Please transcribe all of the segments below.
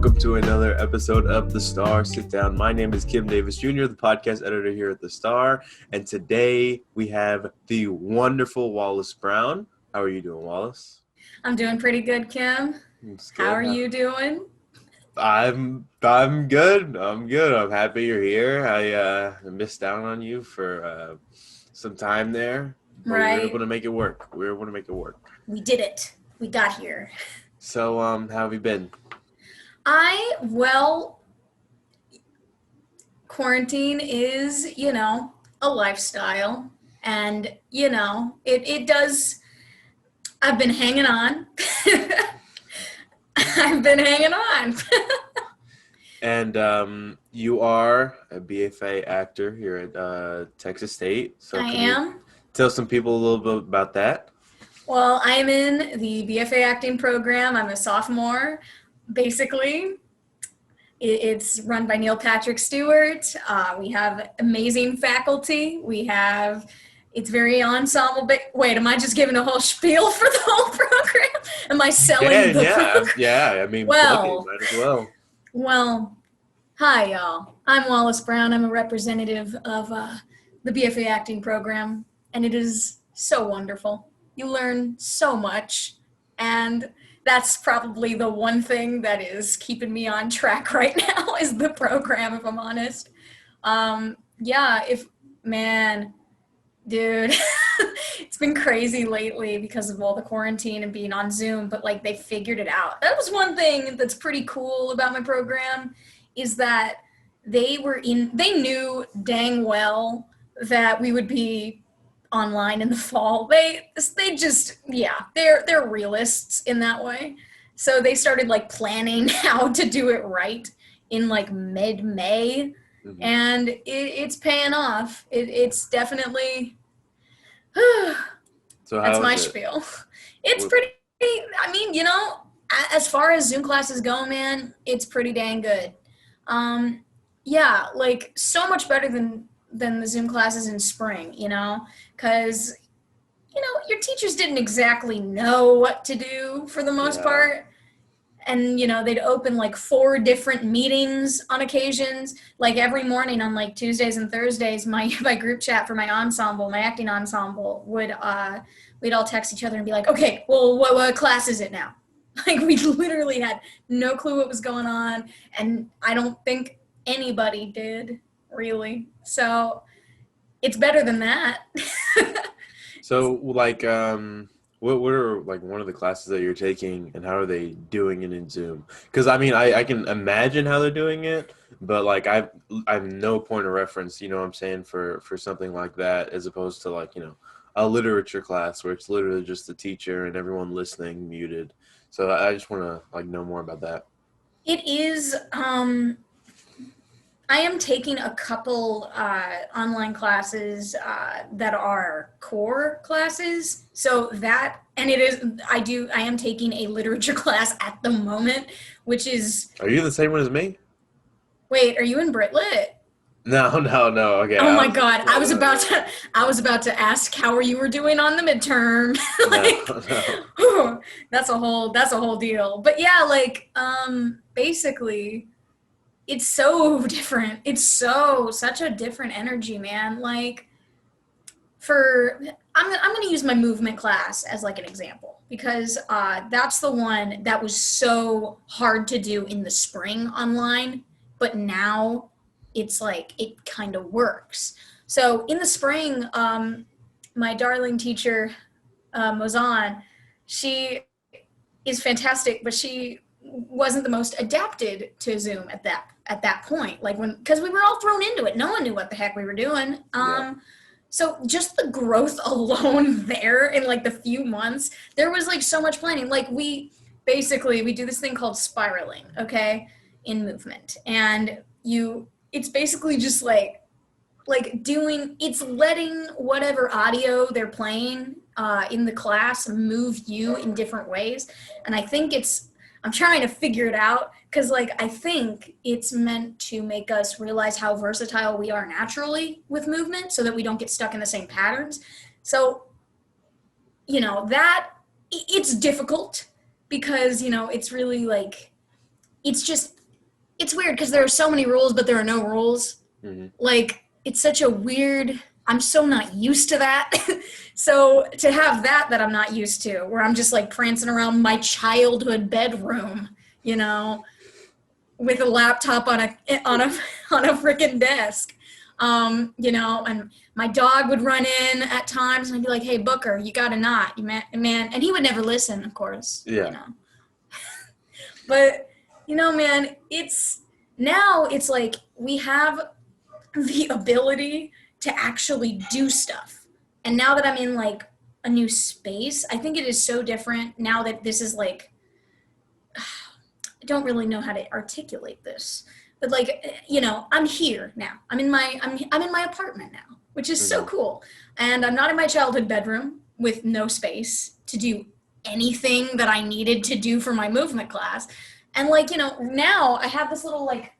welcome to another episode of the Star Sitdown. My name is Kim Davis Jr., the podcast editor here at the Star, and today we have the wonderful Wallis Brown. How are you doing, Wallis? I'm doing pretty good, Kim. How are you doing? I'm good. I'm good. I'm happy you're here. I missed out on you for some time there, but we were able to make it work. We did it. We got here. So, how have you been? Quarantine is, a lifestyle. And, it does, I've been hanging on. And you are a BFA actor here at Texas State. So I am. Tell some people a little bit about that. Well, I'm in the BFA Acting program. I'm a sophomore. Basically, it's run by Neil Patrick Stewart. We have amazing faculty. It's very ensemble. Wait, am I just giving a whole spiel for the whole program? Am I selling the program? Yeah. I mean, might as well. Well, hi, y'all. I'm Wallis Brown. I'm a representative of the BFA Acting program, and it is so wonderful. You learn so much, and that's probably the one thing that is keeping me on track right now is the program, if I'm honest. Dude, it's been crazy lately because of all the quarantine and being on Zoom, but like they figured it out. That was one thing that's pretty cool about my program is that they knew dang well that we would be online in the fall. They're realists in that way. So they started like planning how to do it right in like mid-May. Mm-hmm. And it's paying off. It's definitely so that's my spiel. It's pretty, I mean, as far as Zoom classes go, man, it's pretty dang good. Like so much better than the Zoom classes in spring, because your teachers didn't exactly know what to do for the most part. And, they'd open like 4 different meetings on occasions. Like every morning on like Tuesdays and Thursdays, my group chat for my ensemble, my acting ensemble, we'd all text each other and be like, okay, well, what class is it now? Like we literally had no clue what was going on. And I don't think anybody did really. So it's better than that. So like, what are like one of the classes that you're taking, and how are they doing it in Zoom? Because I mean, I can imagine how they're doing it, but like I've no point of reference, what I'm saying, for something like that, as opposed to like a literature class where it's literally just the teacher and everyone listening muted. So I just want to like know more about that. It is. I am taking a couple online classes that are core classes. So that, and I am taking a literature class at the moment, which is. Are you the same one as me? Wait, are you in Brit Lit? No. Okay. Oh my God. I was about to ask how you were doing on the midterm. No. That's a whole deal. But yeah, like, basically, it's so different. It's such a different energy, man. Like I'm going to use my movement class as like an example because that's the one that was so hard to do in the spring online, but now it's like it kind of works. So in the spring, my darling teacher, Mozan, she is fantastic, but she wasn't the most adapted to Zoom at that point, like because we were all thrown into it. No one knew what the heck we were doing. So just the growth alone there in like the few months, there was like so much planning. Like we do this thing called spiraling, okay, in movement. And it's basically just like it's letting whatever audio they're playing in the class move you in different ways. And I think I'm trying to figure it out because like I think it's meant to make us realize how versatile we are naturally with movement so that we don't get stuck in the same patterns. So, that it's difficult because, it's really like, it's just it's weird because there are so many rules, but there are no rules. Hmm. Like, it's such a weird, I'm so not used to that. So to have that I'm not used to, where I'm just like prancing around my childhood bedroom, you know, with a laptop on a freaking desk. You know, and my dog would run in at times and I'd be like, "Hey Booker, you gotta not, you man," and he would never listen, of course, you Yeah. know. But you know, man, it's like we have the ability to actually do stuff. And now that I'm in like a new space, I think it is so different now that this is like, I don't really know how to articulate this, but like, you know, I'm here now. I'm in my apartment now, which is so Hmm. cool. And I'm not in my childhood bedroom with no space to do anything that I needed to do for my movement class. And like, you know, now I have this little like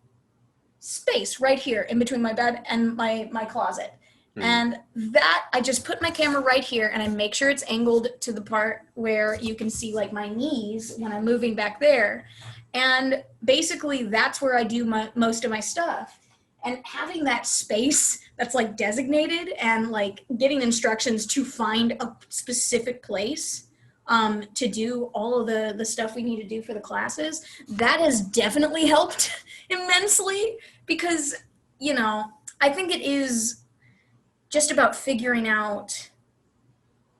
space right here in between my bed and my closet. Hmm. And that I just put my camera right here and I make sure it's angled to the part where you can see like my knees when I'm moving back there. And basically that's where I do most of my stuff. And having that space that's like designated and like getting instructions to find a specific place to do all of the stuff we need to do for the classes, that has definitely helped immensely because, you know, I think it is just about figuring out.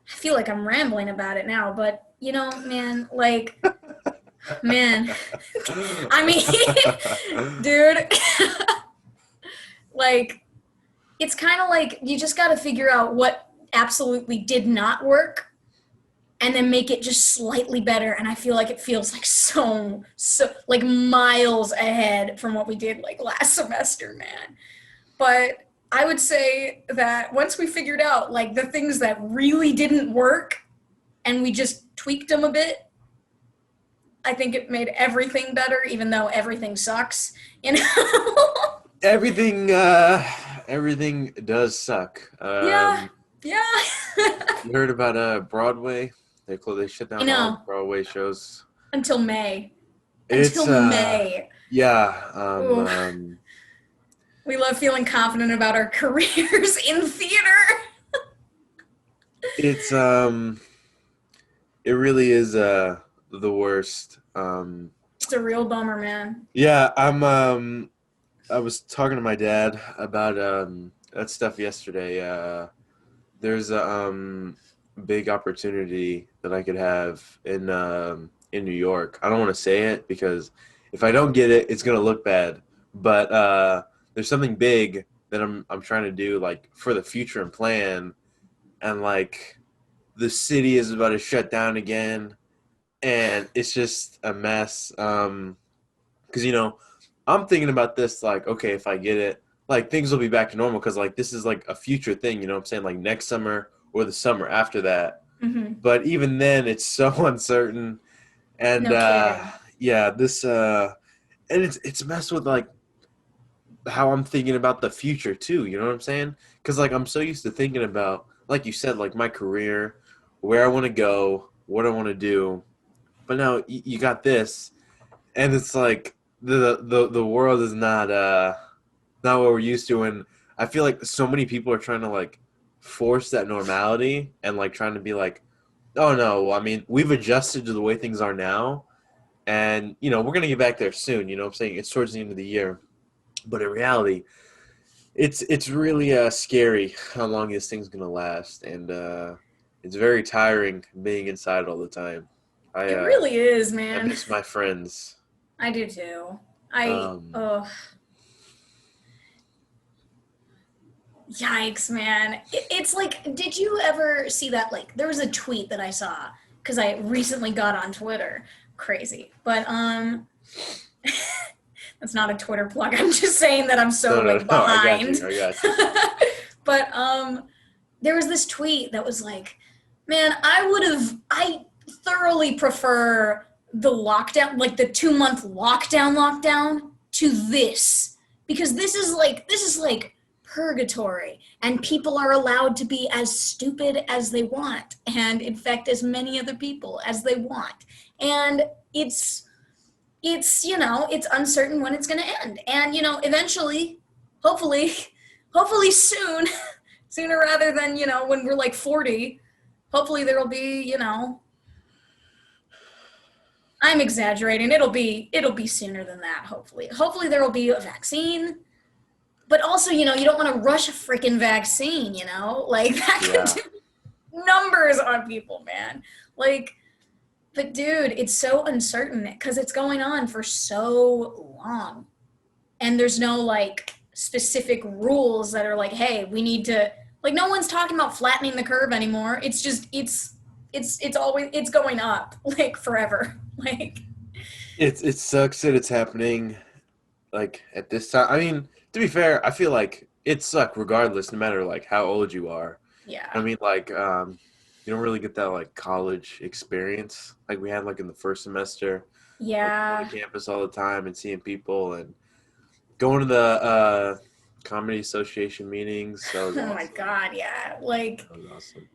I feel like I'm rambling about it now, but you know, man, like, man, I mean, dude, like, it's kind of like you just got to figure out what absolutely did not work and then make it just slightly better. And I feel like it feels like so like miles ahead from what we did like last semester, man. But I would say that once we figured out like the things that really didn't work and we just tweaked them a bit, I think it made everything better, even though everything sucks, you know? Everything, everything does suck. Yeah, yeah. You heard about Broadway? They shut I down all the know. Broadway shows. Until May. It's Until May. yeah, Ooh, we love feeling confident about our careers in theater. it's it really is the worst. It's a real bummer, man. Yeah, I was talking to my dad about that stuff yesterday. There's a big opportunity that I could have in New York. I don't want to say it because if I don't get it, it's gonna look bad. But there's something big that I'm trying to do like for the future and plan, and like the city is about to shut down again, and it's just a mess. Because I'm thinking about this like, okay, if I get it, like things will be back to normal because like this is like a future thing. You know what I'm saying? Like next summer or the summer after that. Mm-hmm. But even then, it's so uncertain. And No kidding. yeah, this and it's messed with like how I'm thinking about the future too. You know what I'm saying? Because like I'm so used to thinking about, like you said, like my career, where I want to go, what I want to do. But now you got this, and it's like the world is not what we're used to, and I feel like so many people are trying to like force that normality and like trying to be like, oh no, well, I mean we've adjusted to the way things are now, and we're gonna get back there soon. You know what I'm saying? It's towards the end of the year, but in reality, it's really scary how long this thing's gonna last, and it's very tiring being inside all the time. I It uh, really is, I man. miss my friends. I do too. I Um, oh yikes, man. It's like, did you ever see that? Like, there was a tweet that I saw because I recently got on Twitter. Crazy, but that's not a Twitter plug. I'm just saying that I'm so no, no, like no. I got behind. you. I got you. But there was this tweet that was like, man, I thoroughly prefer the lockdown, like the 2 month lockdown to this, because this is like purgatory, and people are allowed to be as stupid as they want and infect as many other people as they want. And it's, it's, it's uncertain when it's going to end. And, eventually, hopefully, hopefully soon, sooner rather than, when we're like 40, hopefully there will be, I'm exaggerating. It'll be sooner than that, hopefully. Hopefully there will be a vaccine. But also, you don't want to rush a freaking vaccine, Like that could Yeah. do numbers on people, man. Like, but dude, it's so uncertain because it's going on for so long. And there's no like specific rules that are like, hey, we need to, like, no one's talking about flattening the curve anymore. It's just it's always, it's going up like forever. Like, It sucks that it's happening like at this time. I mean, to be fair, I feel like it sucked regardless, no matter like how old you are. I yeah. mean, like, you don't really get that like college experience like we had like in the first semester, like going Yeah. to campus all the time and seeing people and going to the comedy association meetings. That was Oh my awesome. god, yeah. Like, That was awesome.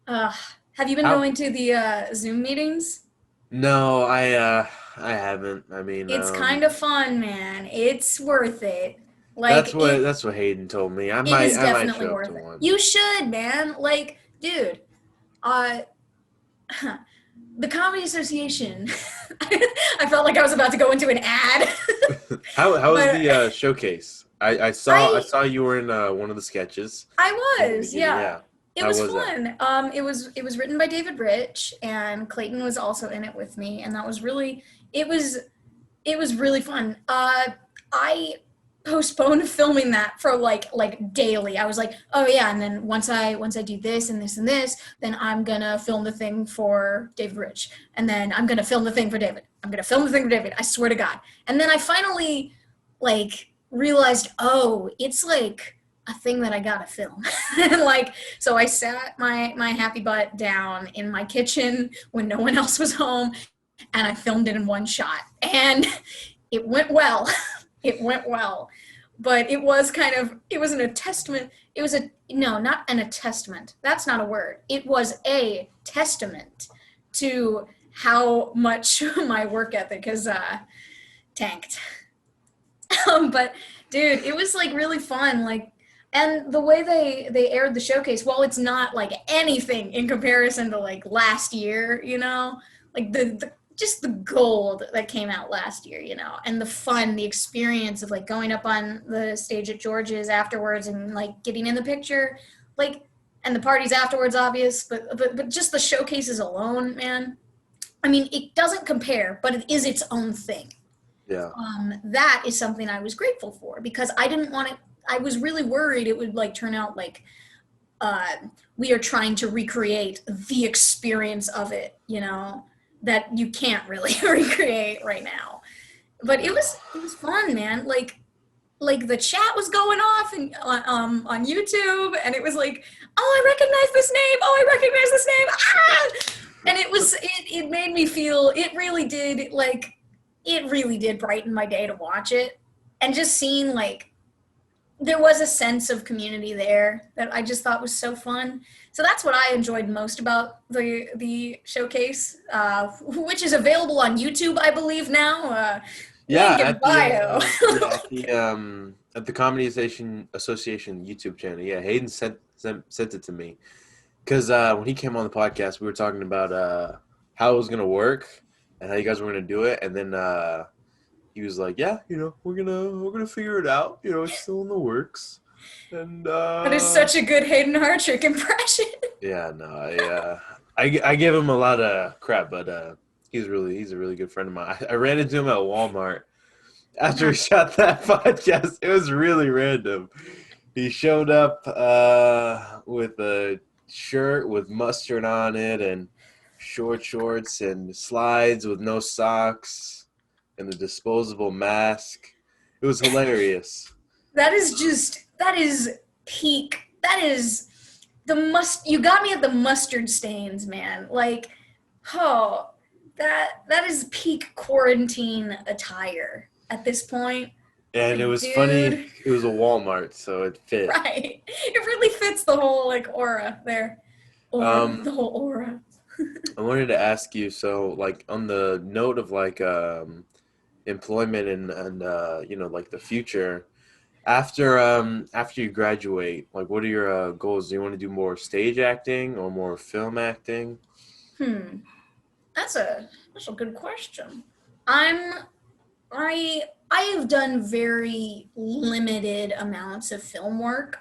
uh have you been How? going to the Zoom meetings? No, I haven't. I mean, It's kind of fun, man. It's worth it. that's Like, what that's what Hayden told me. I it might is I might definitely show up to worth it. one. You should, man. Like, dude, uh the Comedy Association. I felt like I was about to go into an ad. How was But the showcase? I I saw you were in one of the sketches I in the was, beginning. yeah. Yeah. It How was was that? fun. It was written by David Rich, and Clayton was also in it with me, and that was really, it was it was really fun. I postponed filming that for like daily. I was like, oh yeah, and then once I do this and this and this, then I'm gonna film the thing for David Rich, and then I'm gonna film the thing for David. I'm gonna film the thing for David. I swear to God. And then I finally like realized, oh, it's like a thing that I gotta film. And like, so I sat my happy butt down in my kitchen when no one else was home, and I filmed it in one shot. And it went well. It went well. But it was an attestament. It was a, no, not an attestament. That's not a word. It was a testament to how much my work ethic has tanked. But dude, it was like really fun. Like, and the way they aired the showcase, while it's not like anything in comparison to like last year, like the just the gold that came out last year, and the fun, the experience of like going up on the stage at George's afterwards and like getting in the picture, like, and the parties afterwards, obvious, but just the showcases alone, man. I mean, it doesn't compare, but it is its own thing. Yeah. That is something I was grateful for because I didn't want it. I was really worried it would like turn out like uh, we are trying to recreate the experience of it, that you can't really recreate right now. But it Yeah. was it was fun, man. Like the chat was going off and on YouTube, and it was like, oh, I recognize this name. Oh, I recognize this name. Ah! And it made me feel, it really did brighten my day to watch it, and just seeing like there was a sense of community there that I just thought was so fun. So that's what I enjoyed most about the showcase, which is available on YouTube, I believe now. Yeah, Link in bio. at the Comedy Association YouTube channel. Yeah, Hayden sent it to me because when he came on the podcast, we were talking about how it was gonna work and how you guys were gonna do it, and then he was like, "Yeah, we're gonna figure it out. It's still in the works." And That is such a good Hayden Hartrick impression. yeah, no, I give him a lot of crap, but he's a really good friend of mine. I ran into him at Walmart after he shot that podcast. It was really random. He showed up with a shirt with mustard on it and short shorts and slides with no socks and a disposable mask. It was hilarious. That is peak. That is you got me at the mustard stains, man. Like, oh, that is peak quarantine attire at this point. And it Like, was funny. dude, It was a Walmart, so it fit. right. It really fits the whole like aura there. The Um, whole aura. I wanted to ask you, so like on the note of like employment and like the future. After you graduate, like what are your goals? Do you want to do more stage acting or more film acting? Hmm. That's a good question. I'm I have done very limited amounts of film work.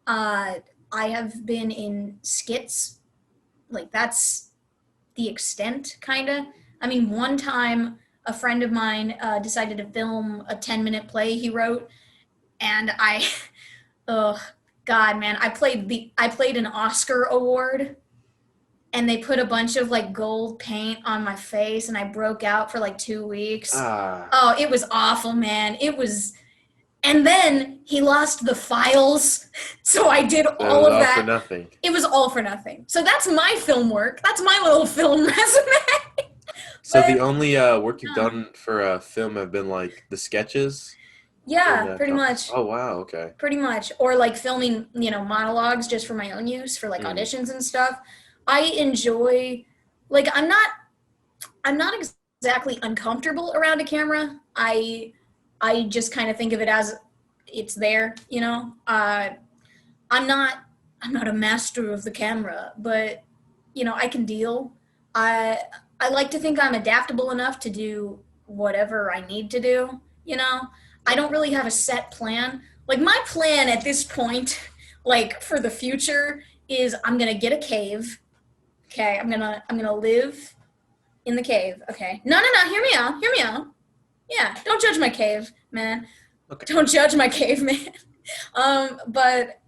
Uh, I have been in skits, like that's the extent, kind of. I mean, one time a friend of mine decided to film a 10-minute play he wrote, and oh God, man, I played an Oscar award, and they put a bunch of like gold paint on my face, and I broke out for like 2 weeks. Ah, Oh, it was awful, man. It was, and then he lost the files, so I did that all was of all for that. nothing. It was all for nothing. So that's my film work. That's my little film resume. So the But only work you've yeah, done for film have been like the sketches in yeah, pretty company. much. Oh wow, okay. Pretty mumuch. Or like filming, monologues just for my own use for like Mm. auditions and stuff. I enjoy, like, I'm not exactly uncomfortable around a camera. I just kind of think of it as it's there, you know. I'm not I'm not a master of the camera, but I can deal. I I like to think I'm adaptable enough to do whatever I need to do, you know. I don't really have a set plan. Like my plan at this point, like for the future, is I'm gonna get a cave. Okay, I'm gonna live in the cave. Okay. No, no, no. Hear me out. Hear me out. Yeah. Don't judge my cave, man. Okay. Don't judge my cave, man. But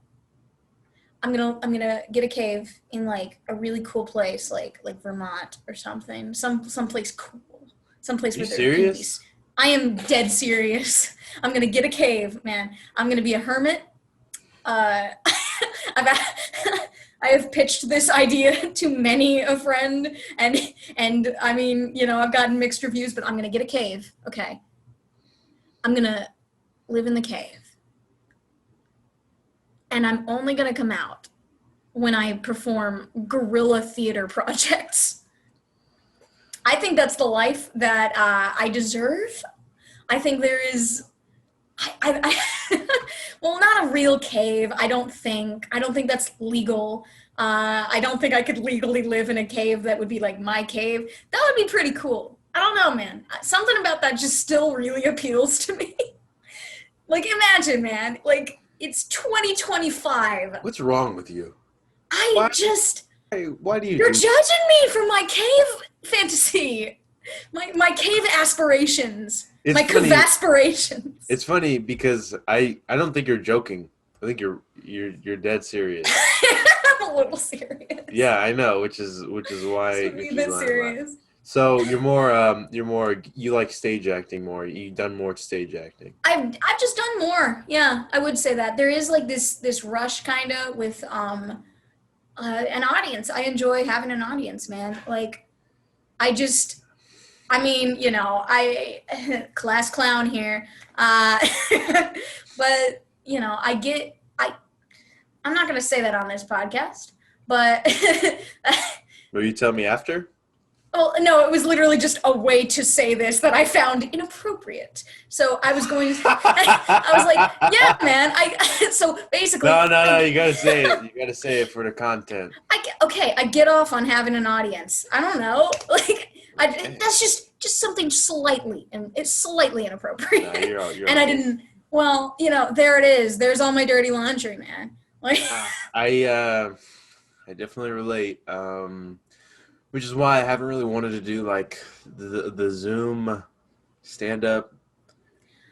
I'm gonna get a cave in like a really cool place, like Vermont or something. Some place cool. Some place You where there can be. serious? I am dead serious. I'm gonna get a cave, man. I'm gonna be a hermit. I've I have pitched this idea to many a friend, and I mean, I've gotten mixed reviews, but I'm gonna get a cave. Okay, I'm gonna live in the cave, and I'm only gonna come out when I perform guerrilla theater projects. I think that's the life that I deserve. I think there is well, not a real cave. I don't think. I don't think that's legal. I don't think I could legally live in a cave that would be like my cave. That would be pretty cool. I don't know, man. Something about that just still really appeals to me. Like, imagine, man. Like, it's 2025. What's wrong with you? I Why? just. Why do you You're do? judging me for my cave fantasy. My cave aspirations. It's My cave funny. aspirations. It's funny because I don't think you're joking. I think you're dead serious. I'm a little serious. Yeah, I know, which is Just why a wee which is bit why I'm laughing. serious. So you're more you like stage acting more. You've done more stage acting. I've just done more. Yeah, I would say that there is like this rush kind of with an audience. I enjoy having an audience, man. Like I just I mean, I class clown here. But, I'm not going to say that on this podcast, but Will you tell me after? well, no, it was literally just a way to say this that I found inappropriate. So I was going I was like, yeah, man. So basically No, no, no. You gotta say it. You gotta say it for the content. okay, I get off on having an audience. I don't know. Like Okay. that's just something slightly, and it's slightly No, inappropriate. you're And all I good. didn't well, there it is. There's all my dirty laundry, man. Like I definitely relate. Which is why I haven't really wanted to do like the Zoom stand up.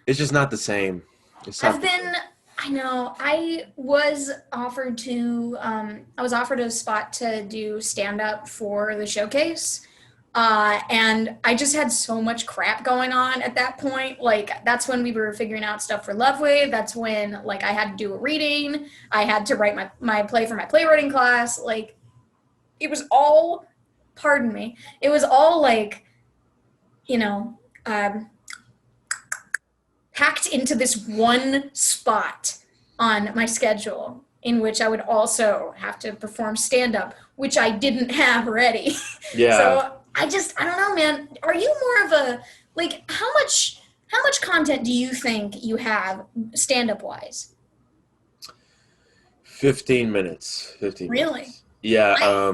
It's just not the same. It's not I've the same. been I know. I was offered a spot to do stand up for the showcase. And I just had so much crap going on at that point. Like that's when we were figuring out stuff for Love Wave. That's when like I had to do a reading. I had to write my play for my playwriting class. Like it was all, pardon me, it was all like, you know, um, packed into this one spot on my schedule in which I would also have to perform stand up, which I didn't have ready. Yeah. So I don't know, man. Are you more of a, like, how much How much content do you think you have stand-up wise? 15 minutes. 15 Really? minutes. Yeah, I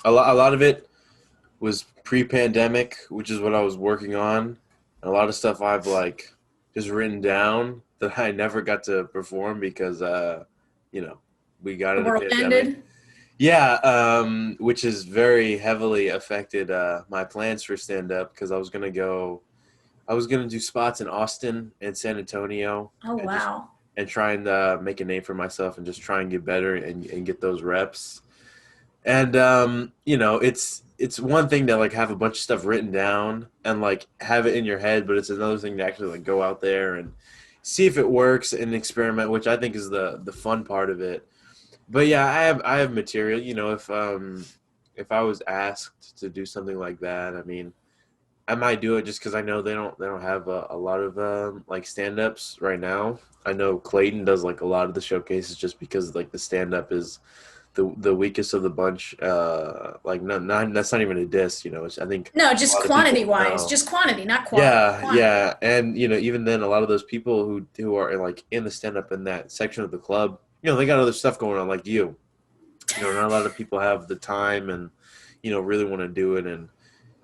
a lot of it was pre-pandemic, which is what I was working on. A lot of stuff I've like just written down that I never got to perform because you know, we got The in the world pandemic. ended. Yeah, which has very heavily affected my plans for stand up because I was gonna do spots in Austin and San Antonio Oh and just wow. and try and make a name for myself and just try and get better and get those reps. And you know, it's one thing to like have a bunch of stuff written down and like have it in your head, but it's another thing to actually like go out there and see if it works and experiment, which I think is the fun part of it. But yeah, I have material. You know, if I was asked to do something like that, I mean, I might do it just because I know they don't have a lot of like stand ups right now. I know Clayton does like a lot of the showcases just because like the stand up is the weakest of the bunch. Like no, not that's not even a diss. You know, I think No, a just lot of quantity people wise. know. Just quantity, not quality. Yeah, Quantity. yeah, and you know, even then, a lot of those people who are like in the stand up in that section of the club, you know, they got other stuff going on, like you. You know, not a lot of people have the time and you know really want to do it. And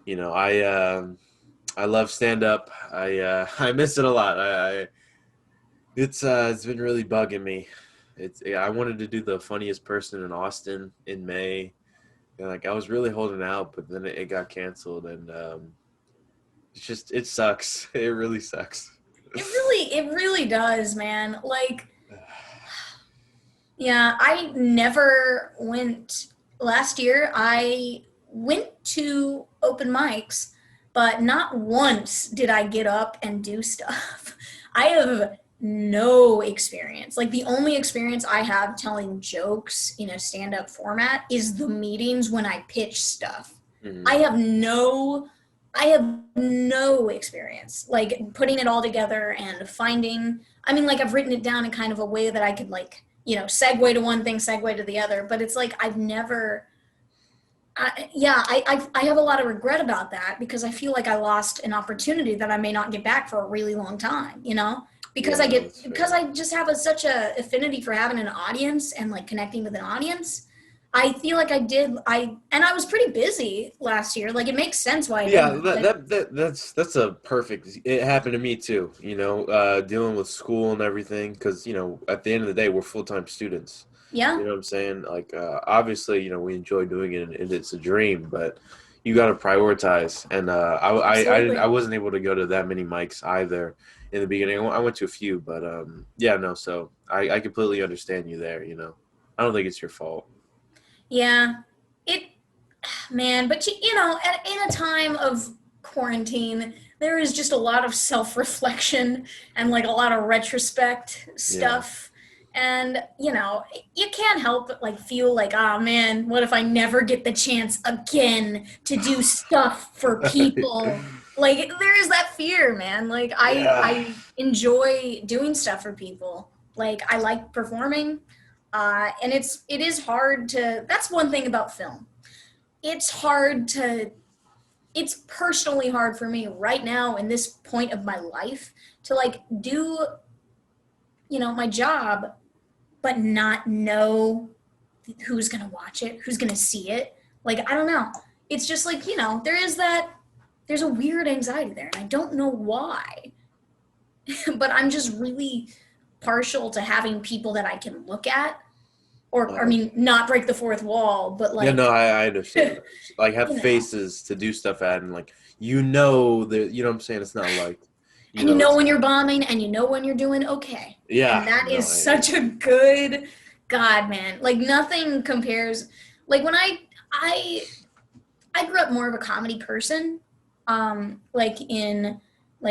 you know, I love stand up. I miss it a lot. It's been really bugging me. It's I wanted to do the funniest person in Austin in May. And like I was really holding out, but then it got canceled, and it's just it sucks. It really sucks. It really does, man. Like, yeah, I never went last year. I went to open mics, but not once did I get up and do stuff. I have no experience. Like, the only experience I have telling jokes in a stand up format is the meetings when I pitch stuff. I Mhm. have no I have no experience like putting it all together and finding. I mean, like, I've written it down in kind of a way that I could, like, segue to one thing, segue to the other. But it's like I've never. Yeah, I have a lot of regret about that because I feel like I lost an opportunity that I may not get back for a really long time. Because Yeah, that's because fair. I just have such a affinity for having an audience and like connecting with an audience. I feel like I was pretty busy last year. Like, it makes sense why I Yeah, didn't. But that's a perfect. It happened to me too. You know, dealing with school and everything, because you know, at the end of the day, we're full time students. You yeah, know what I'm saying? Like, obviously, you know, we enjoy doing it, and it's a dream, but you got to prioritize. And I absolutely. wasn't able to go to that many mics either in the beginning. I went to a few, but yeah, no. So I completely understand you there. You know, I don't think it's your fault. Yeah, it man, but in a time of quarantine, there is just a lot of self-reflection and like a lot of retrospect Yeah. stuff. And you can't help but like feel like, oh man, what if I never get the chance again to do stuff for people? Like, there is that fear, man. Like, Yeah. I enjoy doing stuff for people. Like, I like performing. And it is hard to. That's one thing about film. It's hard to. It's personally hard for me right now in this point of my life to like do my job, but not know who's gonna watch it, who's gonna see it. Like, I don't know. It's just like, there is that. There's a weird anxiety there, and I don't know why. But I'm just really partial to having people that I can look at, or I Uh, mean, not break the fourth wall, but Yeah, no, like, I understand. Like have you know, faces to do stuff at and like you know that you know what I'm saying it's not like you and you know know it's when you're bombing, and you know when you're doing okay, yeah, and that no, is such a good God, man. Like, nothing compares. Like, when I I grew up more of a comedy person. Like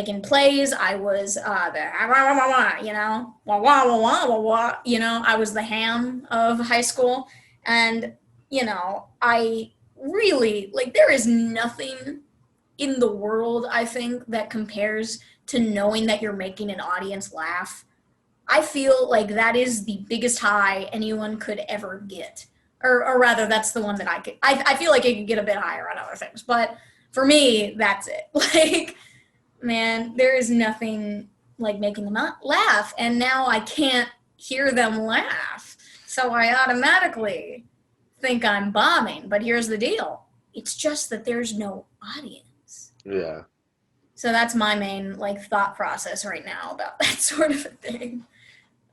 in plays, I was the wah, wah, wah, wah, wah, wah, wah, wah, wah, wah, I was the ham of high school. And I really, like, there is nothing in the world, I think, that compares to knowing that you're making an audience laugh. I feel like that is the biggest high anyone could ever get. Or rather, that's the one that I could. I feel like it could get a bit higher on other things, but for me, that's it. Like, man, there is nothing like making them laugh. And now I can't hear them laugh. So I automatically think I'm bombing. But here's the deal. It's just that there's no audience. Yeah. So that's my main like thought process right now about that sort of a thing.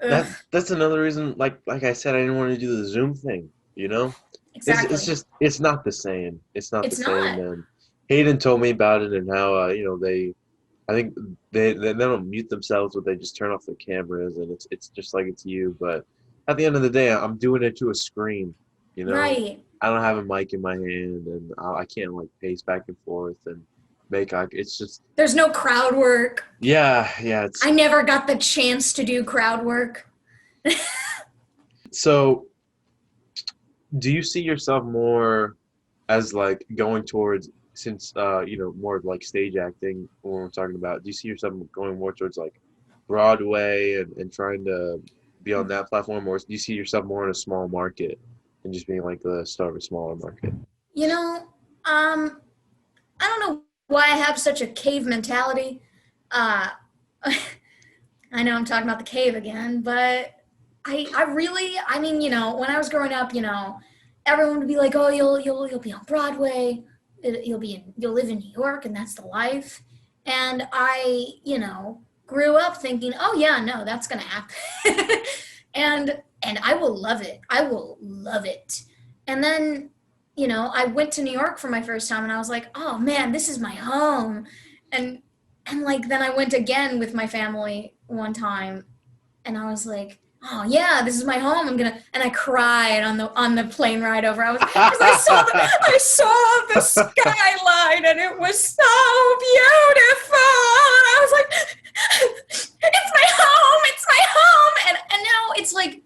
Ugh, That's another reason, like I said, I didn't want to do the Zoom thing, you know? It's exactly. just it's not the same. It's not the It's same, not. and Hayden told me about it and how they I think they don't mute themselves, but they just turn off their cameras, and it's just like it's you. But at the end of the day, I'm doing it to a screen, you know. Right. I don't have a mic in my hand, and I can't like pace back and forth and make eye. It's just There's no crowd work. yeah. It's I never got the chance to do crowd work. so. Do you see yourself more as like going towards since more of like stage acting when we're talking about? Do you see yourself going more towards like Broadway and trying to be on that platform, or do you see yourself more in a small market and just being like the star of a smaller market? You know, um, I don't know why I have such a cave mentality. Uh, I know I'm talking about the cave again, but I really, I mean, when I was growing up, everyone would be like, "Oh, you'll be on Broadway, you'll live in New York, and that's the life." And I, grew up thinking, "Oh yeah, no, that's gonna happen," and I will love it. I will love it. And then, I went to New York for my first time, and I was like, "Oh man, this is my home," and like then I went again with my family one time, and I was like, "Oh yeah, this is my home. I'm gonna," and I cried on the plane ride over. I was because I saw the skyline, and it was so beautiful. And I was like, it's my home, and now it's like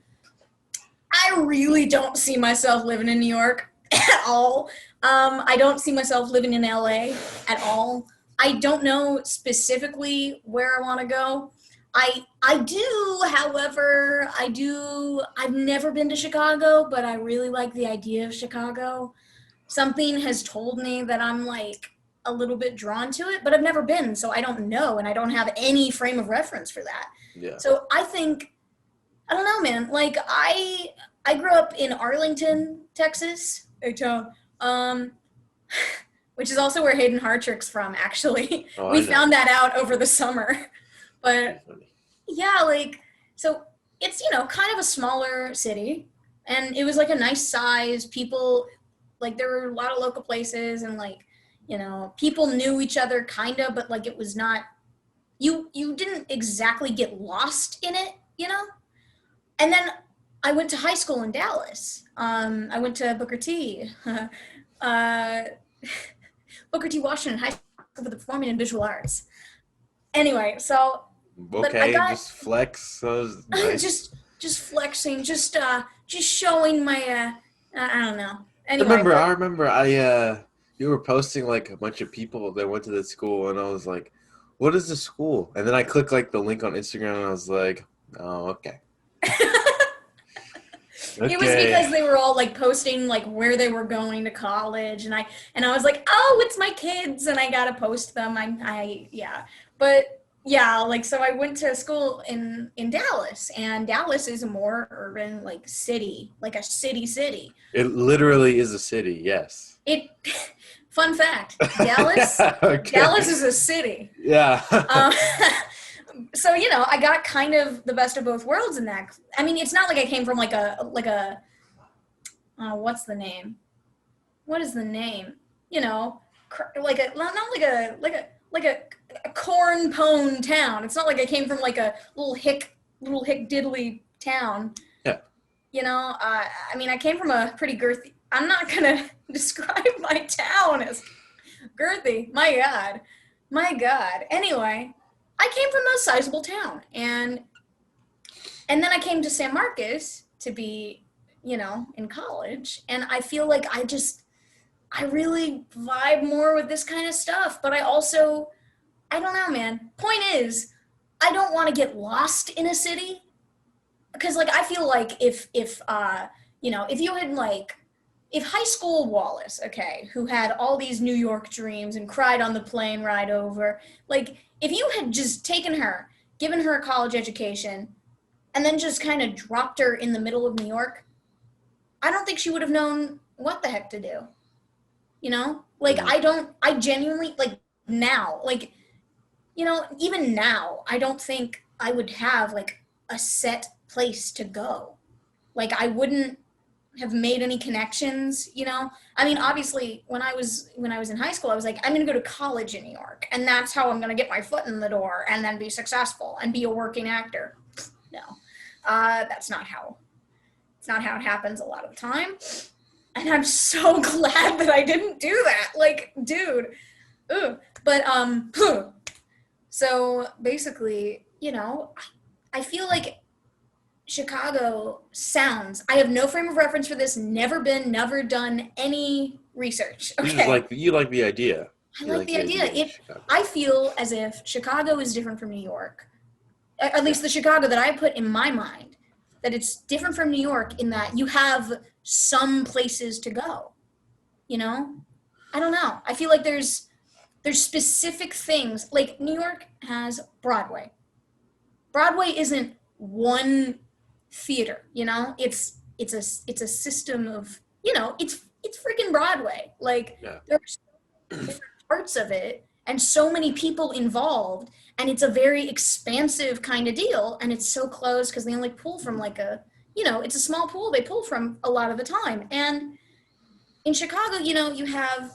I really don't see myself living in New York at all. I don't see myself living in LA at all. I don't know specifically where I want to go. I do, however, I've never been to Chicago, but I really like the idea of Chicago. Something has told me that I'm like a little bit drawn to it, but I've never been, so I don't know, and I don't have any frame of reference for that. Yeah. So I think I don't know, man. Like I grew up in Arlington, Texas, a town, which is also where Hayden Hartrick's from. Actually, Oh, we I know. found that out over the summer. Pretty But funny. yeah, like so it's kind of a smaller city, and it was like a nice size. People like there were a lot of local places, and like people knew each other kind of, but like it was not you didn't exactly get lost in it. And then I went to high school in Dallas. I went to Booker T. uh, Booker T. Washington High School for the Performing and Visual Arts. Anyway, but I Okay, got just flex. That was nice. just flexing, just showing my I don't know. I Anyway, remember, but I remember, you were posting like a bunch of people that went to the school, and I was like, "What is the school?" And then I clicked like the link on Instagram, and I was like, "Oh, okay, it was okay." because they were all like posting like where they were going to college, and I was like, oh, it's my kids, and I gotta post them. I yeah, but yeah, like so I went to school in Dallas, and Dallas is a more urban like city, like a city. It literally is a city. Yes. It fun fact, Dallas Okay. is a city. Yeah. Um, so I got kind of the best of both worlds in that. I mean, it's not like I came from like a what's the name? What is the name? Like a not like a corn pone town. It's not like I came from like a little hick diddly town. Yeah. I mean, I came from a pretty girthy. I'm not gonna describe my town as girthy. My God. Anyway, I came from a sizable town, and then I came to San Marcos to be, in college, and I feel like I really vibe more with this kind of stuff, but I don't know, man. Point is, I don't want to get lost in a city because like I feel like if you had like if high school Wallis, okay, who had all these New York dreams and cried on the plane ride over, like if you had just taken her, given her a college education, and then just kind of dropped her in the middle of New York, I don't think she would have known what the heck to do. You know? Like Mhm. I genuinely like now, like even now, I don't think I would have like a set place to go. Like I wouldn't have made any connections. I mean, obviously when I was in high school, I was like, I'm going to go to college in New York, and that's how I'm going to get my foot in the door and then be successful and be a working actor. No. That's not how it's not how it happens a lot of the time. And I'm so glad that I didn't do that. Like, dude. Ugh. But so basically, I feel like Chicago sounds. I have no frame of reference for this. Never been, never done any research. You just Okay, like the idea. I You like like the the idea. idea of It. Chicago. I feel as if Chicago is different from New York. At Yeah. least the Chicago that I put in my mind, that it's different from New York in that you have some places to go. You know, I don't know. I feel like there's specific things like New York has Broadway. Broadway isn't one theater, it's a system of, it's freaking Broadway. Like Yeah. there's different parts of it and so many people involved, and it's a very expansive kind of deal, and it's so close because they only pull from like it's a small pool they pull from a lot of the time. And in Chicago, you have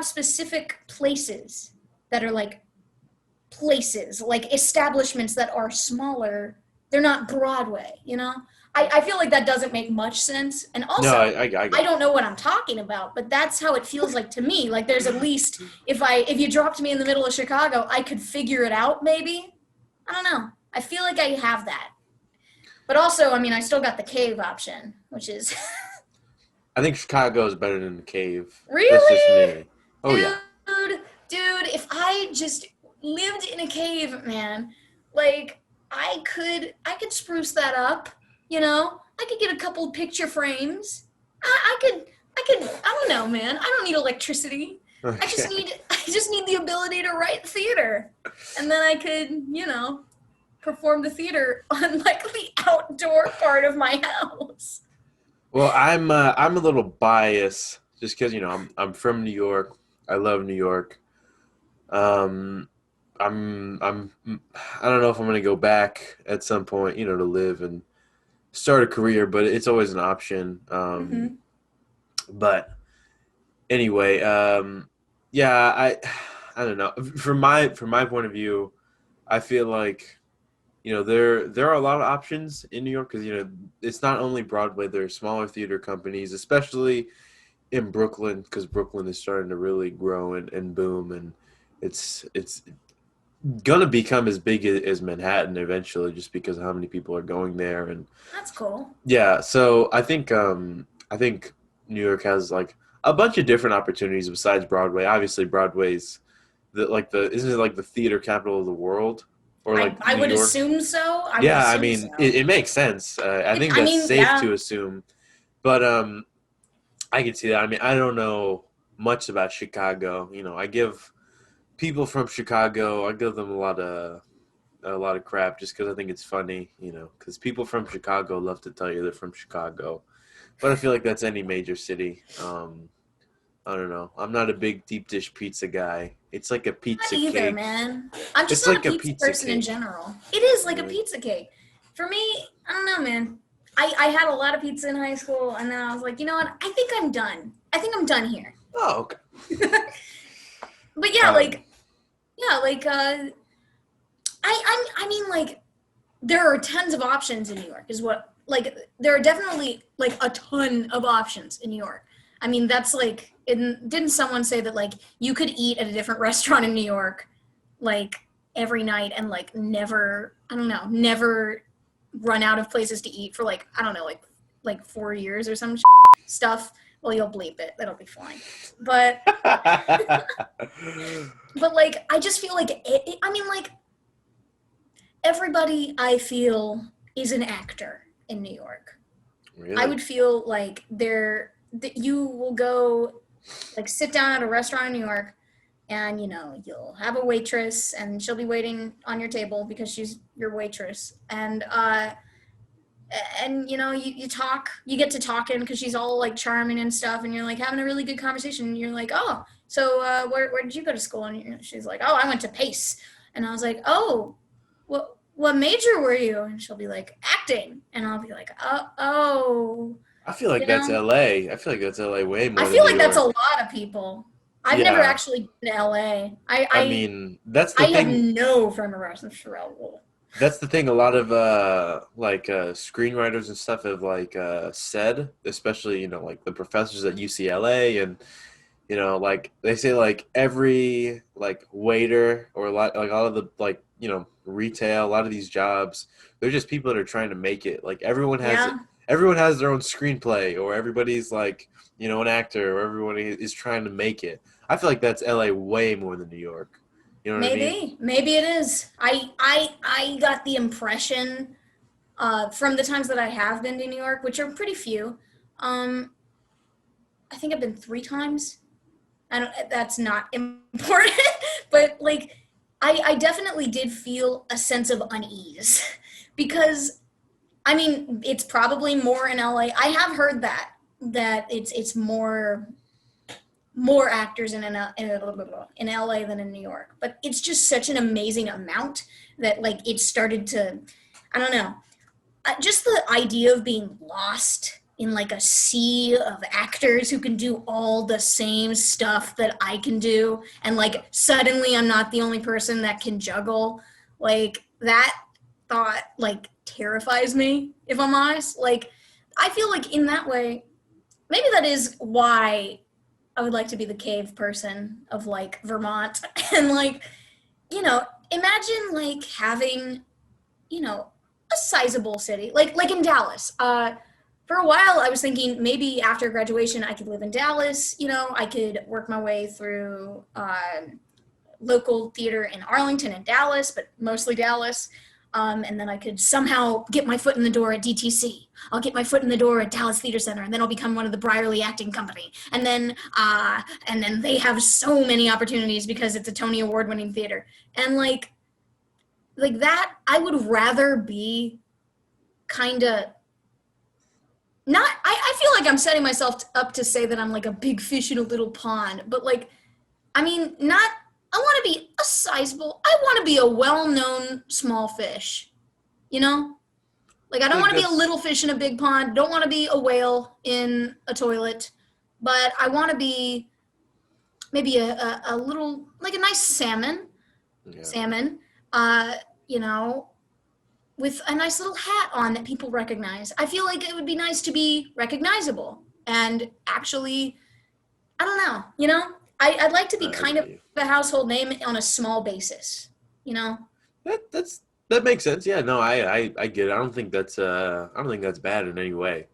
specific places that are like places, like establishments that are smaller. They're not Broadway. I feel like that doesn't make much sense. And No, also, I I got don't know what I'm talking about, but that's how it feels like to me. Like there's at least, if you dropped me in the middle of Chicago, I could figure it out maybe. I don't know. I feel like I have that. But also, I mean, I still got the cave option, which is I think Chicago is better than the Cave. That's just really, me. Oh yeah. dude, dude, if I just lived in a cave, man, like I could spruce that up, I could get a couple picture frames. I don't know, man. I don't need electricity. I just Okay. need I just need the ability to write theater. And then I could, perform the theater on like the outdoor part of my house. Well, I'm a little biased just because I'm from New York. I love New York. Um, I'm I don't know if I'm gonna go back at some point, to live and start a career, but it's always an option. Mhm. But anyway, yeah, I don't know. From my point of view, I feel like there are a lot of options in New York because it's not only Broadway. There are smaller theater companies, especially in Brooklyn, because Brooklyn is starting to really grow and boom, and it's gonna become as big as Manhattan eventually, just because of how many people are going there. And That's cool. yeah, so I think New York has like a bunch of different opportunities besides Broadway. Obviously, Broadway's isn't it like the theater capital of the world, or I like I New would York? assume so. I would Yeah, I assume mean so. it makes sense. I think I that's mean, safe yeah. to assume, but I can see that. I mean, I don't know much about Chicago. I give people from Chicago, I give them a lot of crap just because I think it's funny. Because people from Chicago love to tell you they're from Chicago, but I feel like that's any major city. I don't know. I'm not a big deep dish pizza guy. It's like a Not pizza either, cake. man. I'm just It's not a like a pizza pizza person in cake. general. It is like a Really? pizza cake. For me, I don't know, man. I had a lot of pizza in high school, and then I was like, you know what? I think I'm done. I think I'm done here. Oh, okay. But yeah, Um, I mean, like, there are tons of options in New York. Is what like there are definitely like a ton of options in New York. I mean, that's like, didn't someone say that like you could eat at a different restaurant in New York like every night and like never, I don't know, never run out of places to eat for like, I don't know, like 4 years or some stuff. Well, you'll bleep it. That'll be fine. But like I just feel like I mean, like, everybody I feel is an actor in New York. I Really? would feel like that you will go like sit down at a restaurant in New York, and you'll have a waitress and she'll be waiting on your table because she's your waitress, and you talk, you get to talking because she's all like charming and stuff, and you're like having a really good conversation, and you're like, oh, so where did you go to school? And she's like, oh, I went to Pace. And I was like, oh, what major were you? And she'll be like, acting. And I'll be like, oh, I feel like you that's know LA. I feel like that's LA way I more than feel New like that's a York. lot of people. I've never Yeah. actually been to LA. I mean, that's the I have thing. no frame of reference for LA. That's the thing. A lot of screenwriters and stuff have said, especially like the professors at UCLA, and like they say like every like waiter or a lot of the retail, a lot of these jobs, they're just people that are trying to make it. Like Yeah, everyone has their own screenplay, or everybody's like an actor, or everybody is trying to make it. I feel like that's LA way more than New York. You know what I mean? maybe it is. I got the impression from the times that I have been to New York, which are pretty few. Um, I think I've been 3 times. I don't. That's not important, but like, I definitely did feel a sense of unease because I mean it's probably more in LA. I have heard that it's more actors in LA than in New York, but it's just such an amazing amount that like it started to, I don't know, just the idea of being lost in like a sea of actors who can do all the same stuff that I can do, and like suddenly I'm not the only person that can juggle. Like that thought like terrifies me, if I'm honest. Like I feel like in that way, maybe that is why I would like to be the cave person of like Vermont and like, imagine like having, a sizable city like in Dallas. For a while I was thinking maybe after graduation I could live in Dallas. I could work my way through local theater in Arlington and Dallas, but mostly Dallas. And then I could somehow get my foot in the door at DTC. I'll get my foot in the door at Dallas Theater Center, and then I'll become one of the Brierley Acting Company. And then they have so many opportunities because it's a Tony Award-winning theater. And like that, I would rather be kind of not. I feel like I'm setting myself up to say that I'm like a big fish in a little pond, but like I mean, not. I want to be a sizable. I want to be a well-known small fish. You know, like I I don't feel like want to be a that's little fish in a big pond. Don't want to be a whale in a toilet, but I want to be maybe a little like a nice salmon. yeah. Salmon. Uh, you know, with a nice little hat on that people recognize. I feel like it would be nice to be recognizable and actually I don't know. I'd like to be I kind of get you. a household name on a small basis. You know, That makes sense. Yeah, no, I get it. I don't think that's bad in any way.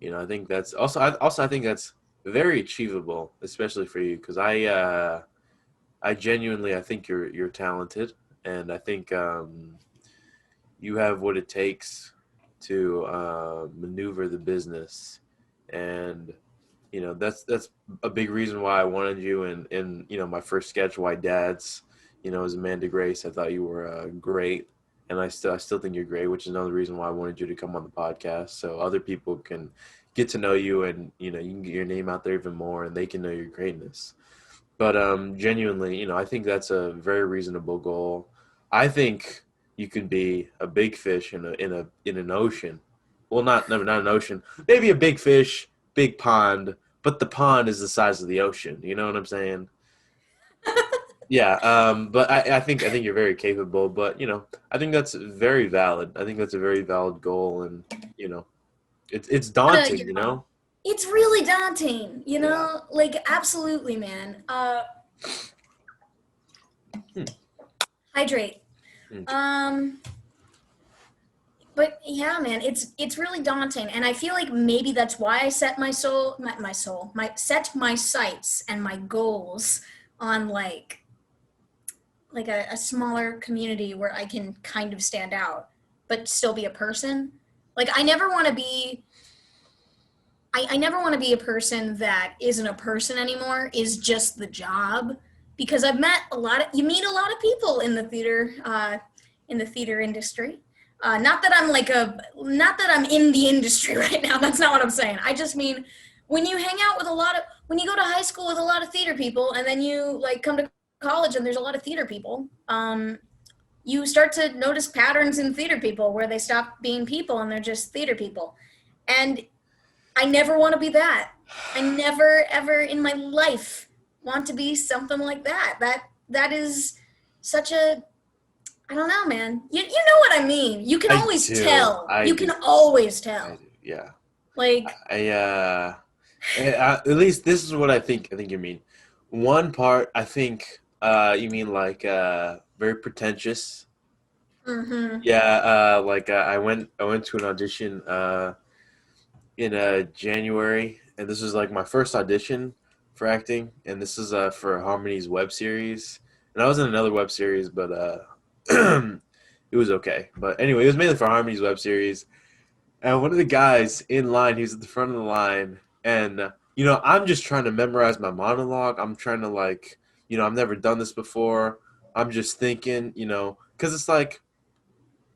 I think that's also I think that's very achievable, especially for you, because I genuinely I think you're talented, and I think you have what it takes to maneuver the business, and that's a big reason why I wanted you in my first sketch, White Dads, as Amanda Grace. I thought you were great, and I still think you're great, which is another reason why I wanted you to come on the podcast so other people can get to know you, and you can get your name out there even more, and they can know your greatness. But genuinely, I think that's a very reasonable goal. I think you could be a big fish in an ocean. Well, not an ocean. Maybe a big fish, big pond, but the pond is the size of the ocean. You know what I'm saying? Yeah. But I think you're very capable. But I think that's very valid. I think that's a very valid goal, and you know, it's but, daunting. it's really daunting. Yeah. Like absolutely, man. Hmm. Hydrate. Hmm. Um, but yeah, man, it's really daunting, and I feel like maybe that's why I set my set my sights and my goals on like a smaller community where I can kind of stand out, but still be a person. Like I never want to be I never want to be a person that isn't a person anymore, is just the job. Because I've met a lot of, you meet a lot of people in the theater industry. Not that I'm not that I'm in the industry right now. That's not what I'm saying. I just mean when you hang out with when you go to high school with a lot of theater people, and then you like come to college and there's a lot of theater people, you start to notice patterns in theater people where they stop being people and they're just theater people. And I never want to be that. I never ever in my life want to be something like that. That is such a, I don't know, man. You know what I mean. You can I always do. tell. I You can do. always I tell. do. Yeah. Like, At least this is what I think you mean. One part, I think you mean like very pretentious. mm-hmm. Yeah, I went to an audition in January, and this was like my first audition for acting, and this is for Harmony's web series, and I was in another web series, but it was okay. But anyway, it was mainly for Harmony's web series, and one of the guys in line, he was at the front of the line, and I'm just trying to memorize my monologue. I'm trying to like, I've never done this before. I'm just thinking, because it's like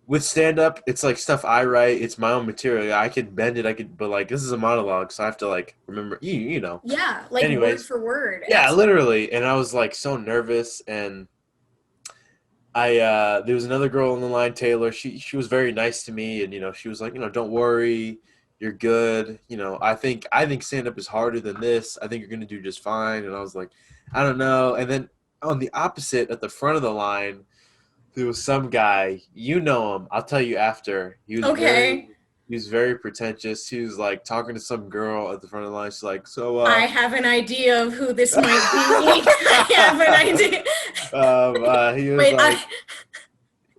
with stand up, it's like stuff I write. It's my own material. I could bend it. But like this is a monologue, so I have to like remember. Yeah, like word Anyways, for word. yeah, Absolutely. literally. And I was like so nervous, and I there was another girl on the line, Taylor. She was very nice to me, and she was like, don't worry, you're good. I think stand up is harder than this. I think you're gonna do just fine. And I was like, I don't know. And then on the opposite, at the front of the line, there was some guy. You know him. I'll tell you after. Okay. He was very pretentious. He was like talking to some girl at the front of the line. She's like, so I have an idea of who this might be. I have an idea. he was Wait, like,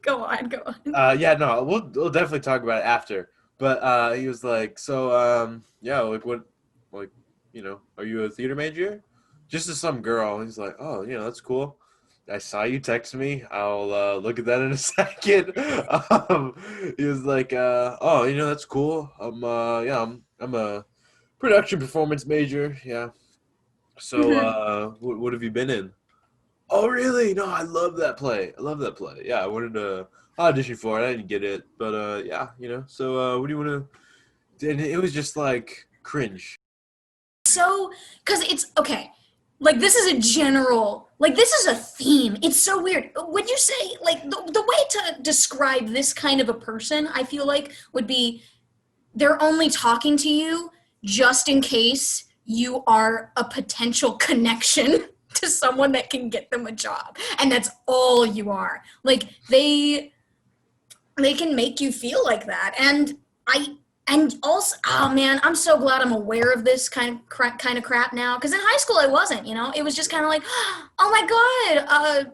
go on, go on. yeah, no, we'll definitely talk about it after. But he was like, so yeah, like what, like, are you a theater major? Just to some girl. He's like, oh, that's cool. I saw you text me. I'll look at that in a second. He was like, oh, that's cool. Yeah, I'm a production performance major. Yeah. So Mhm. what have you been in? Oh, really? No, I love that play. I love that play. Yeah, I wanted to audition for it. I didn't get it, but yeah, So, what do you want to? And it was just like cringe. So, because it's okay. Like, this is a general, like, this is a theme. It's so weird. Would you say, like, the way to describe this kind of a person, I feel like, would be they're only talking to you just in case you are a potential connection to someone that can get them a job. And that's all you are. Like, they can make you feel like that. And also, oh man, I'm so glad I'm aware of this kind of crap now, because in high school I wasn't. It was just kind of like, oh my god,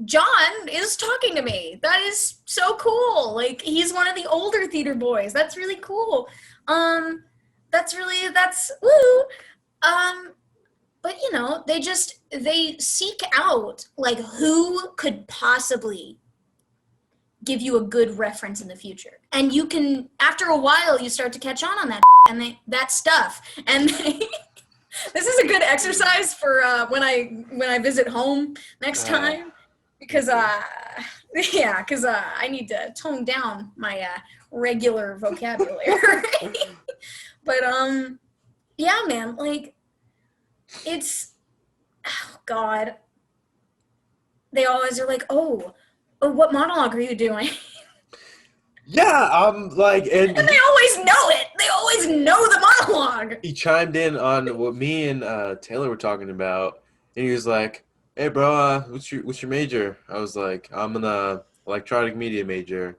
John is talking to me. That is so cool. Like, he's one of the older theater boys. That's really cool. um that's woo. um but they seek out like who could possibly give you a good reference in the future. And you can, after a while, you start to catch on that and that stuff. And this is a good exercise for when I visit home next Uh, time, me because too. yeah, because I need to tone down my regular vocabulary. But yeah, man, like it's, oh God, they always are like, oh, what monologue are you doing? Yeah, I'm like, and And they always know it. They always know the monologue. he chimed in on what me and Taylor were talking about, and he was like, "Hey, bro, what's your major?" I was like, "I'm an electronic media major."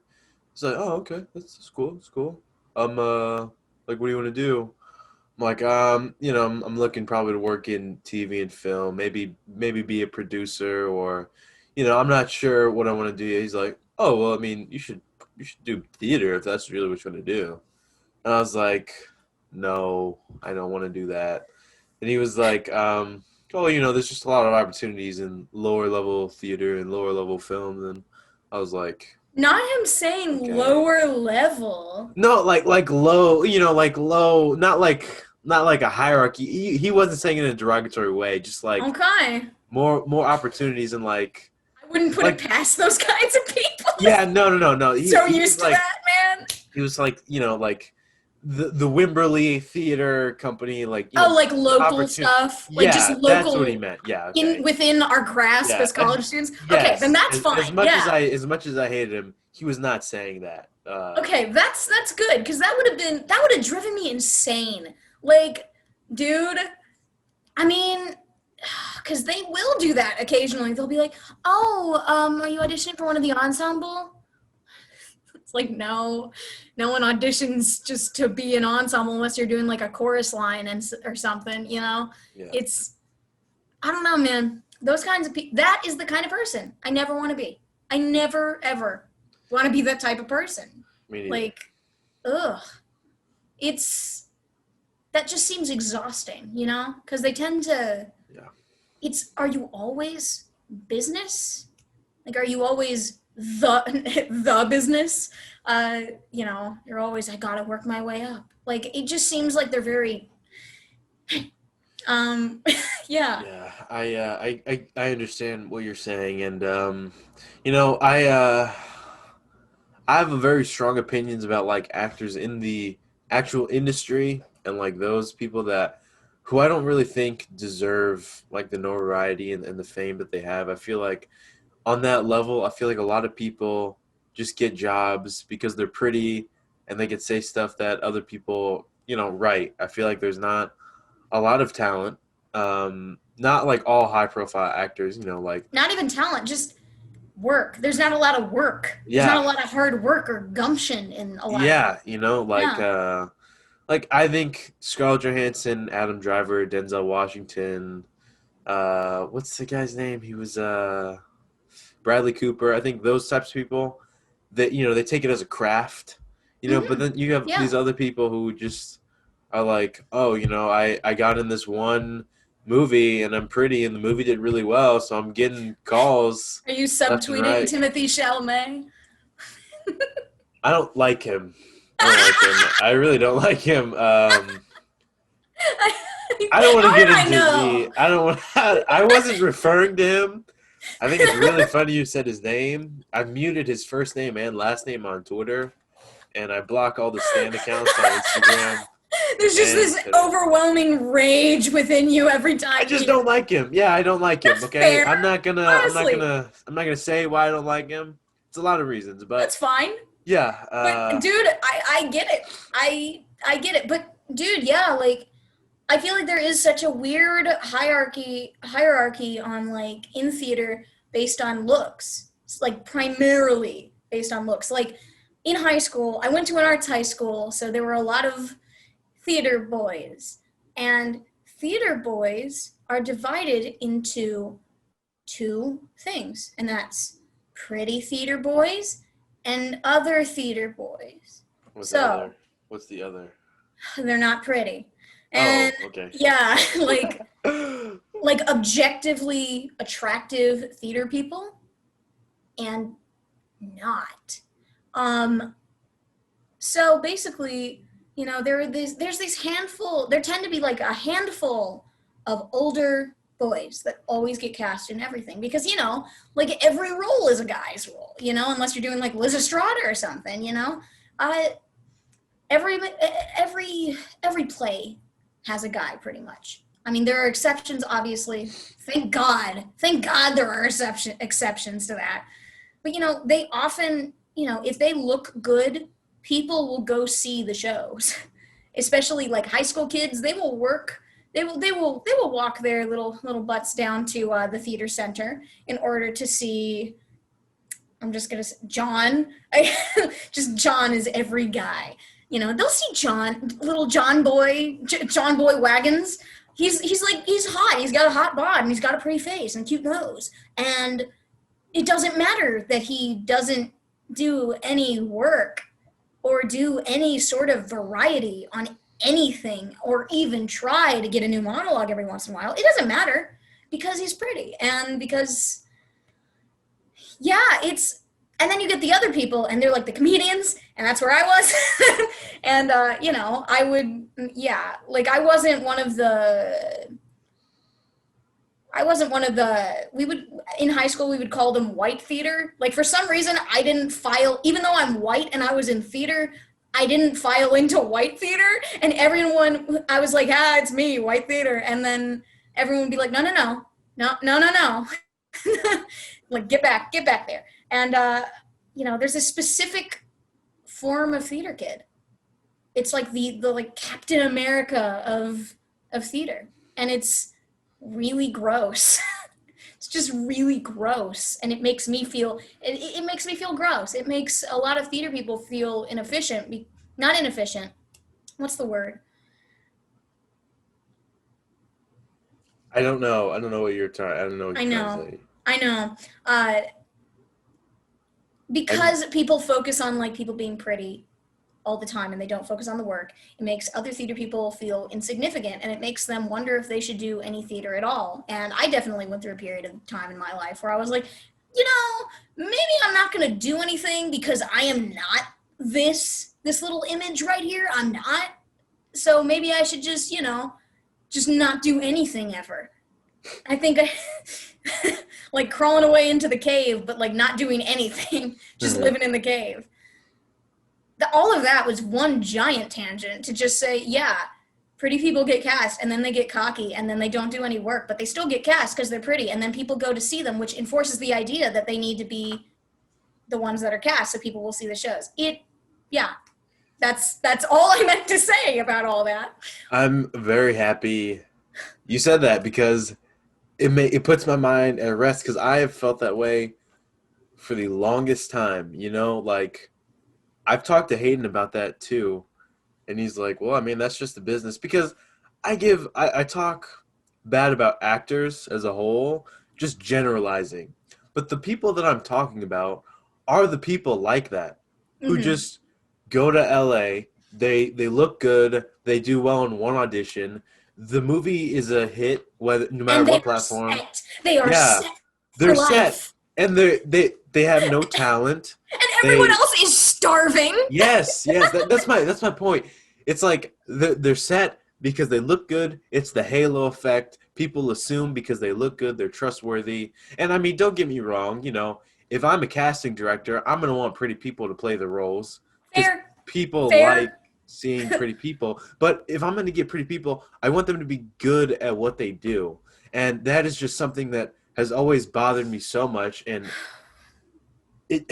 He's like, "Oh, okay, that's cool. That's cool. Like, what do you want to do?" I'm like, I'm looking probably to work in TV and film, maybe be a producer, or, I'm not sure what I want to do. He's like, "Oh, well, I mean, you should do theater if that's really what you want to do." And I was like, "No, I don't want to do that." And he was like, "Oh, there's just a lot of opportunities in lower level theater and lower level film." And I was like, Not him saying Okay. lower level. No, like low, like low, not like a hierarchy. He wasn't saying it in a derogatory way, just like Okay. more opportunities and I wouldn't put it like past those kinds of people. yeah, no. He So he was used to like that, man. he was like, like the Wimberley Theater Company, like, Oh, like local opportunity. stuff, like just Yeah, that's what he local meant. Yeah, in okay. within our grasp Yeah, as college students. Okay, then yes. that's As fine. much as Yeah. I hated him, he was not saying that. Okay, that's good because that would have driven me insane. Like, dude, I mean, because they will do that occasionally. They'll be like, "Oh, are you auditioning for one of the ensemble?" It's like, no, no one auditions just to be an ensemble unless you're doing like a chorus line or something. Yeah, It's I don't know, man. Those kinds of people. That is the kind of person I never want to be. I never ever want to be that type of person. me neither. Like, ugh, it's that just seems exhausting, because they tend to. Yeah. It's are you always business? Like, are you always the the business? You're always I gotta work my way up. Like, it just seems like they're very, um, yeah. Yeah, I understand what you're saying, and you know, I have a very strong opinions about like actors in the actual industry and like those people that who I don't really think deserve like the notoriety and the fame that they have. I feel like on that level, I feel like a lot of people just get jobs because they're pretty and they can say stuff that other people, write. I feel like there's not a lot of talent. Not like all high profile actors, like Not even talent, just work. There's not a lot of work. There's not yeah, a lot of hard work or gumption in a lot of yeah, them. Yeah. like I think Scarlett Johansson, Adam Driver, Denzel Washington, what's the guy's name? He was Bradley Cooper. I think those types of people that they take it as a craft, but Hmm. then you have Yeah. these other people who just are like, oh, I got in this one movie and I'm pretty and the movie did really well, so I'm getting calls Are you left and subtweeting right. Timothy Chalamet? I don't like him. I don't like him. I really don't like him. I don't want to How get did I into know? the. I don't want. I wasn't referring to him. I think it's really funny you said his name. I muted his first name and last name on Twitter, and I block all the Stan accounts on Instagram There's just and this Twitter. overwhelming rage within you every I time just you. don't like him. Yeah, I don't like him. That's Okay, fair. Honestly, I'm not gonna say why I don't like him. It's a lot of reasons, that's but fine. yeah, But dude, I get it. I get it. But dude, yeah, like I feel like there is such a weird hierarchy on like in theater based on looks. It's like primarily based on looks. Like in high school, I went to an arts high school, so there were a lot of theater boys. And theater boys are divided into two things, and that's pretty theater boys and other theater boys. what's the So other? What's the other? they're not pretty. And Oh, okay. yeah, like objectively attractive theater people and not. Um so basically, there's these handful there tend to be like a handful of older boys that always get cast in everything because like every role is a guy's role, unless you're doing like Liz Estrada or something. uh every every play has a guy pretty much. I mean, there are exceptions, obviously. Thank god there are exceptions to that. But they often, if they look good, people will go see the shows. Especially like high school kids, they will work. They will walk their little butts down to the theater center in order to see. I'm just gonna say John. Just John is every guy. They'll see John, little John Boy Wagons. He's hot. He's got a hot bod and he's got a pretty face and a cute nose. And it doesn't matter that he doesn't do any work or do any sort of variety on anything or even try to get a new monologue every once in a while. It doesn't matter because he's pretty and because yeah, And then you get the other people, and they're like the comedians, and that's where I was. And you know, I would, yeah, like I wasn't one of the, we would, in high school, we would call them white theater. Like for some reason, I didn't file, even though I'm white and I was in theater, I didn't file into white theater. And everyone, I was like, ah, it's me, white theater. And then everyone would be like, no, no, no, no, no, no, no. Like, get back there. And, you know, there's a specific form of theater kid. It's like the like Captain America of theater. And it's really gross. It's just really gross, and it makes me feel it makes me feel gross. It makes a lot of theater people feel inefficient. Not inefficient. What's the word? I don't know. I don't know what you're trying. I don't know what I you're trying to know. say. I know. Uh, I just because people focus on like people being pretty all the time and they don't focus on the work, it makes other theater people feel insignificant, and it makes them wonder if they should do any theater at all. And I definitely went through a period of time in my life where I was like, you know, maybe I'm not going to do anything because I am not this little image right here. I'm not. So maybe I should just, you know, just not do anything ever. I think I like crawling away into the cave, but like not doing anything, just Mhm. living in the cave. All of that was one giant tangent to just say, yeah, pretty people get cast and then they get cocky and then they don't do any work, but they still get cast because they're pretty. And then people go to see them, which enforces the idea that they need to be the ones that are cast so people will see the shows. Yeah, that's all I meant to say about all that. I'm very happy you said that because it puts my mind at rest because I have felt that way for the longest time. You know, like I've talked to Hayden about that too, and he's like, "Well, I mean, that's just the business." Because I talk bad about actors as a whole, just generalizing. But the people that I'm talking about are the people like that who Mm-hmm. just go to LA, they look good, they do well in one audition. The movie is a hit whether no matter And they what are platform. set. They are Yeah, set they're for set life. and they have no talent. And everyone They else is starving. yes, that's my point. It's like they're set because they look good. It's the halo effect. People assume because they look good, they're trustworthy. And I mean, don't get me wrong. You know, if I'm a casting director, I'm gonna want pretty people to play the roles because Fair. people like Fair. seeing pretty people. But if I'm gonna get pretty people, I want them to be good at what they do. And that is just something that has always bothered me so much. And it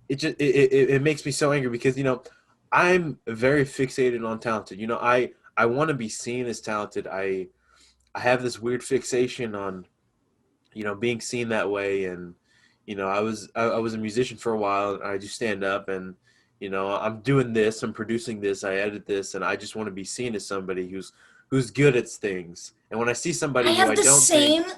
it makes me so angry because you know I'm very fixated on talented. You know, I want to be seen as talented. I have this weird fixation on you know being seen that way, and you know I was a musician for a while. And I do stand up, and you know I'm doing this, I'm producing this, I edit this, and I just want to be seen as somebody who's good at things. And when I see I somebody who have I the don't think same.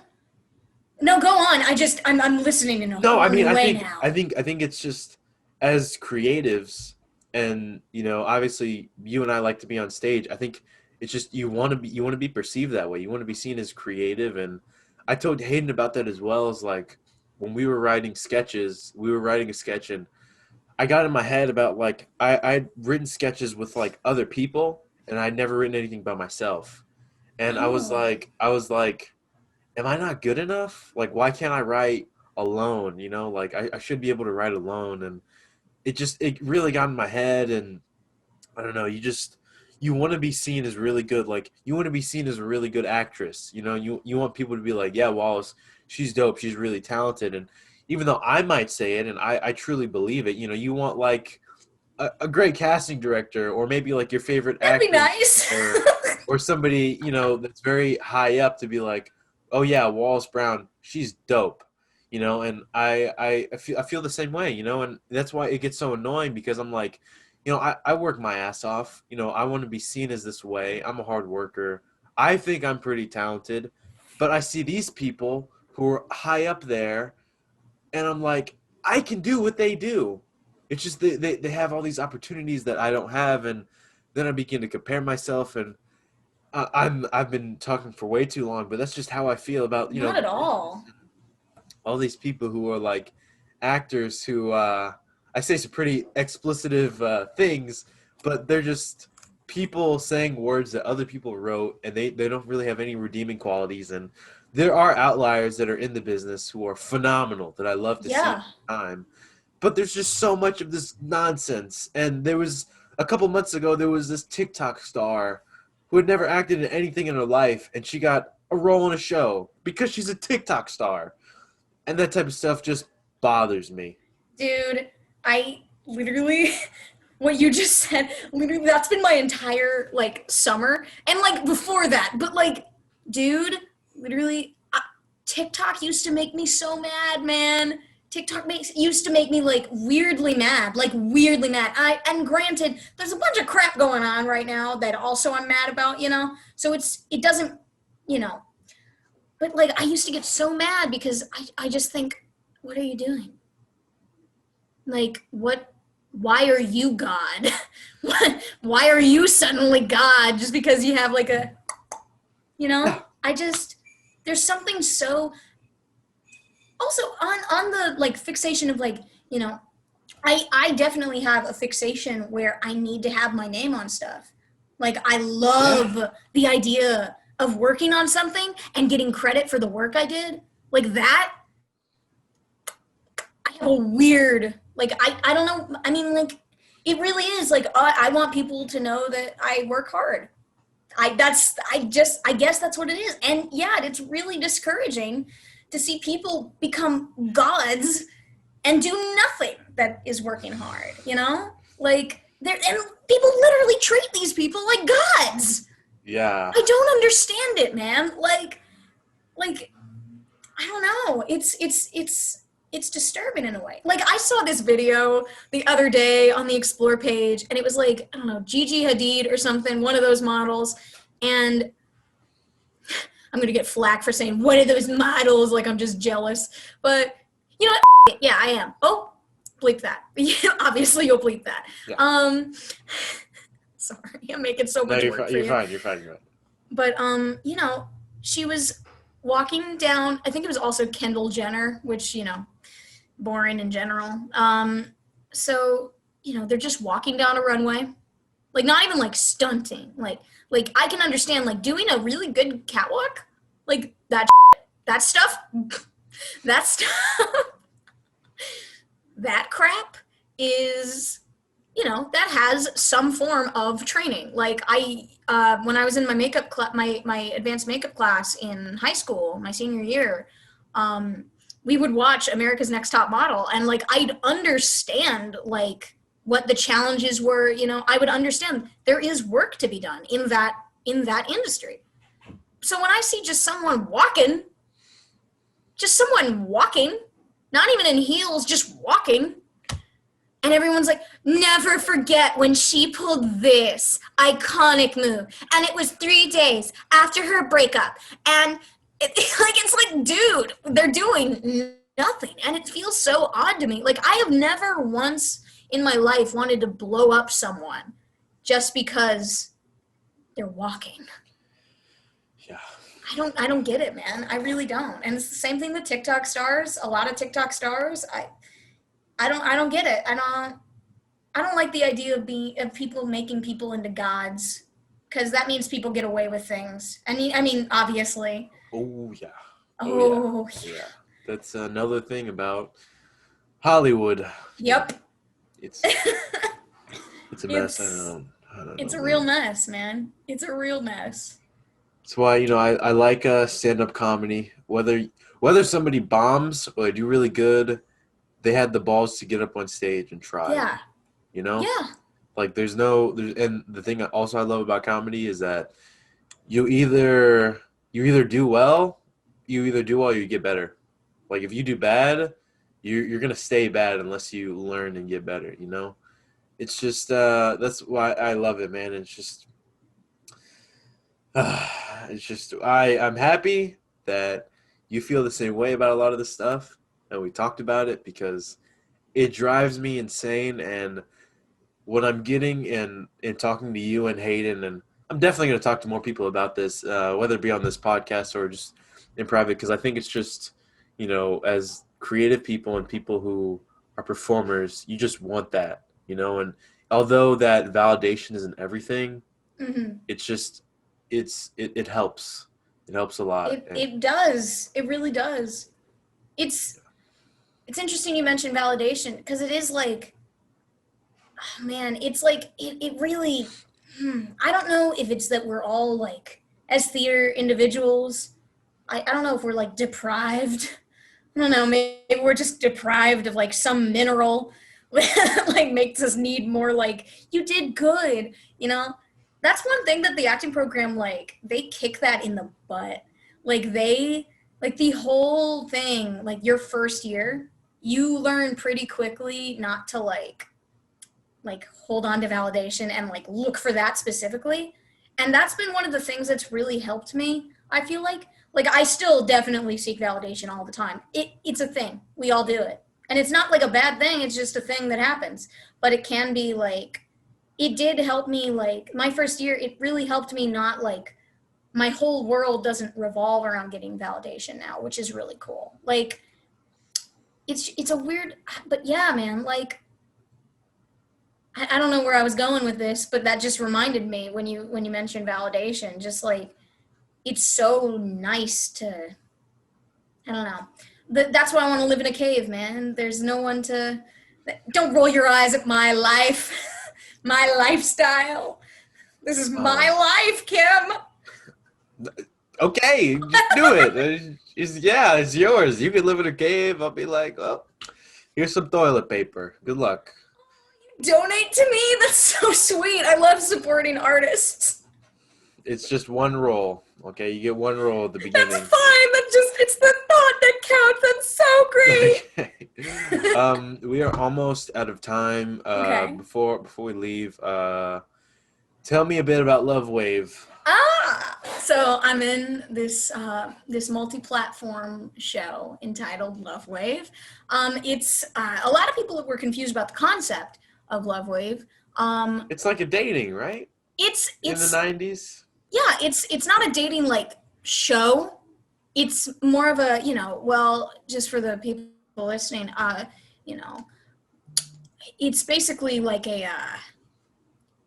No, go on. I'm listening in a no, I whole mean, new way now. I think it's just as creatives, and you know, obviously, you and I like to be on stage. I think it's just you want to be perceived that way. You want to be seen as creative, and I told Hayden about that as well. As like when we were writing sketches, we were writing a sketch, and I got in my head about like I'd written sketches with like other people, and I'd never written anything by myself, and Oh, I was like am I not good enough? Like, why can't I write alone? You know, like I should be able to write alone. And it really got in my head. And I don't know, you want to be seen as really good. Like, you want to be seen as a really good actress. You know, you want people to be like, yeah, Wallace, she's dope. She's really talented. And even though I might say it and I truly believe it, you know, you want like a great casting director or maybe like your favorite that'd be actor nice. or somebody you know that's very high up to be like oh yeah Wallis Brown she's dope you know and I feel the same way you know and that's why it gets so annoying because I'm like you know I work my ass off you know I want to be seen as this way I'm a hard worker I think I'm pretty talented but I see these people who are high up there and I'm like, I can do what they do. It's just they have all these opportunities that I don't have, and then I begin to compare myself, and I've been talking for way too long, but that's just how I feel about you know Not the at business all. and all these people who are like actors who I say some pretty explicitive things, but they're just people saying words that other people wrote, and they don't really have any redeeming qualities. And there are outliers that are in the business who are phenomenal that I love to see all Yeah. the time. But there's just so much of this nonsense. And there was a couple months ago, there was this TikTok star who had never acted in anything in her life, and she got a role in a show because she's a TikTok star. And that type of stuff just bothers me. Dude, I literally what you just said, literally that's been my entire like summer and like before that. But like, dude, literally TikTok used to make me so mad, man. Used to make me like weirdly mad, like weirdly mad. And granted, there's a bunch of crap going on right now that also I'm mad about, you know. So it doesn't, you know. But like I used to get so mad because I just think, what are you doing? Like what? Why are you God? Why are you suddenly God just because you have like a, you know? I just there's something so also on the like fixation of like, you know, I definitely have a fixation where I need to have my name on stuff. Like I love the idea of working on something and getting credit for the work I did. Like that I have a weird like I don't know. I mean like it really is like I want people to know that I work hard. I guess that's what it is. And yeah, it's really discouraging to see people become gods and do nothing that is working hard, you know? Like and people literally treat these people like gods. Yeah. I don't understand it, man. Like I don't know. It's disturbing in a way. Like I saw this video the other day on the Explore page, and it was like I don't know Gigi Hadid or something, one of those models, and I'm gonna get flack for saying what are those models? Like I'm just jealous, but you know what? Yeah, I am. Oh, bleep that. Obviously, you'll bleep that. Yeah. Sorry, I'm making so No, much you're work fine. for You're you. fine. You're fine. You're fine. But you know, she was walking down. I think it was also Kendall Jenner, which you know, boring in general. So you know, they're just walking down a runway, like not even like stunting. Like I can understand like doing a really good catwalk, like that stuff, that stuff, that crap is you know that has some form of training. Like when I was in my my advanced makeup class in high school, my senior year, we would watch America's Next Top Model, and like I'd understand like what the challenges were. You know, I would understand there is work to be done in that industry. So when I see just someone walking, not even in heels, just walking, and everyone's like, never forget when she pulled this iconic move. And it was 3 days after her breakup. And it's like, dude, they're doing nothing. And it feels so odd to me. Like, I have never once in my life wanted to blow up someone just because they're walking. Yeah. I don't get it, man. I really don't. And it's the same thing with TikTok stars. A lot of TikTok stars, I don't get it. I don't like the idea of people making people into gods, because that means people get away with things. I mean, obviously. Oh yeah. Oh Yeah. That's another thing about Hollywood. Yep. It's a mess. I don't It's know, a real man. mess, man. It's a real mess. That's why I like stand-up comedy. Whether somebody bombs or they do really good, they had the balls to get up on stage and try. Yeah. You know, Yeah. like and the thing also I love about comedy is that you either do well, or you get better. Like if you do bad, you're gonna stay bad unless you learn and get better. You know, it's just that's why I love it, man. I'm happy that you feel the same way about a lot of this stuff, and we talked about it because it drives me insane. And what I'm getting in talking to you and Hayden, and I'm definitely going to talk to more people about this, whether it be on this podcast or just in private, because I think it's just, as creative people and people who are performers, you just want that, you know. And although that validation isn't everything, Hmm. it's just it helps. It helps a lot. And It does. It really does. It's it's interesting you mentioned validation because it is like, oh, man, it's like it really. I don't know if it's that we're all like as theater individuals. I don't know if we're like deprived. I don't know. Maybe we're just deprived of like some mineral that like makes us need more. Like you did good. You know, that's one thing that the acting program like they kick that in the butt. Like they like the whole thing. Like your first year, you learn pretty quickly not to like hold on to validation and like look for that specifically. And that's been one of the things that's really helped me. I feel like I still definitely seek validation all the time. It's a thing. We all do it. And it's not like a bad thing, it's just a thing that happens. But it can be like it did help me like my first year, it really helped me not like my whole world doesn't revolve around getting validation now, which is really cool. Like it's a weird but yeah, man, like I don't know where I was going with this, but that just reminded me when you mentioned validation. Just like it's so nice to, I don't know. That's why I want to live in a cave, man. There's no one to. Don't roll your eyes at my life, my lifestyle. This is my um, life, Kim. okay, just do it. Yeah, it's yours. You can live in a cave. I'll be like, oh, here's some toilet paper. Good luck. Donate to me. That's so sweet. I love supporting artists. It's just one roll. Okay, you get one roll at the That's beginning. fine. It's the thought that counts. That's so Okay. great. We are almost out of time. Okay. Before we leave, tell me a bit about Love Wave. So I'm in this multi-platform show entitled Love Wave. It's a lot of people were confused about the concept of Love Wave. Um, It's like a dating, right? it's In the it's 90s. yeah, it's not a dating like show. It's more of a, well, just for the people listening, you know, it's basically like a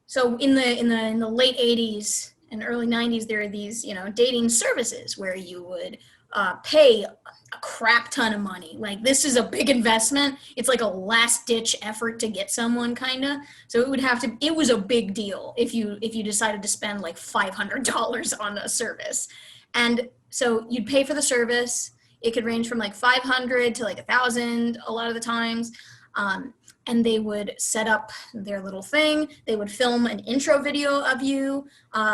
so in the late 80s and early 90s there are these dating services where you would pay a crap ton of money. Like this is a big investment. It's like a last ditch effort to get someone, kind of. So it was a big deal if you decided to spend like $500 on a service. And so you'd pay for the service. It could range from like 500 to like 1,000 a lot of the times. um, and they would set up their little thing. They would film an intro video of you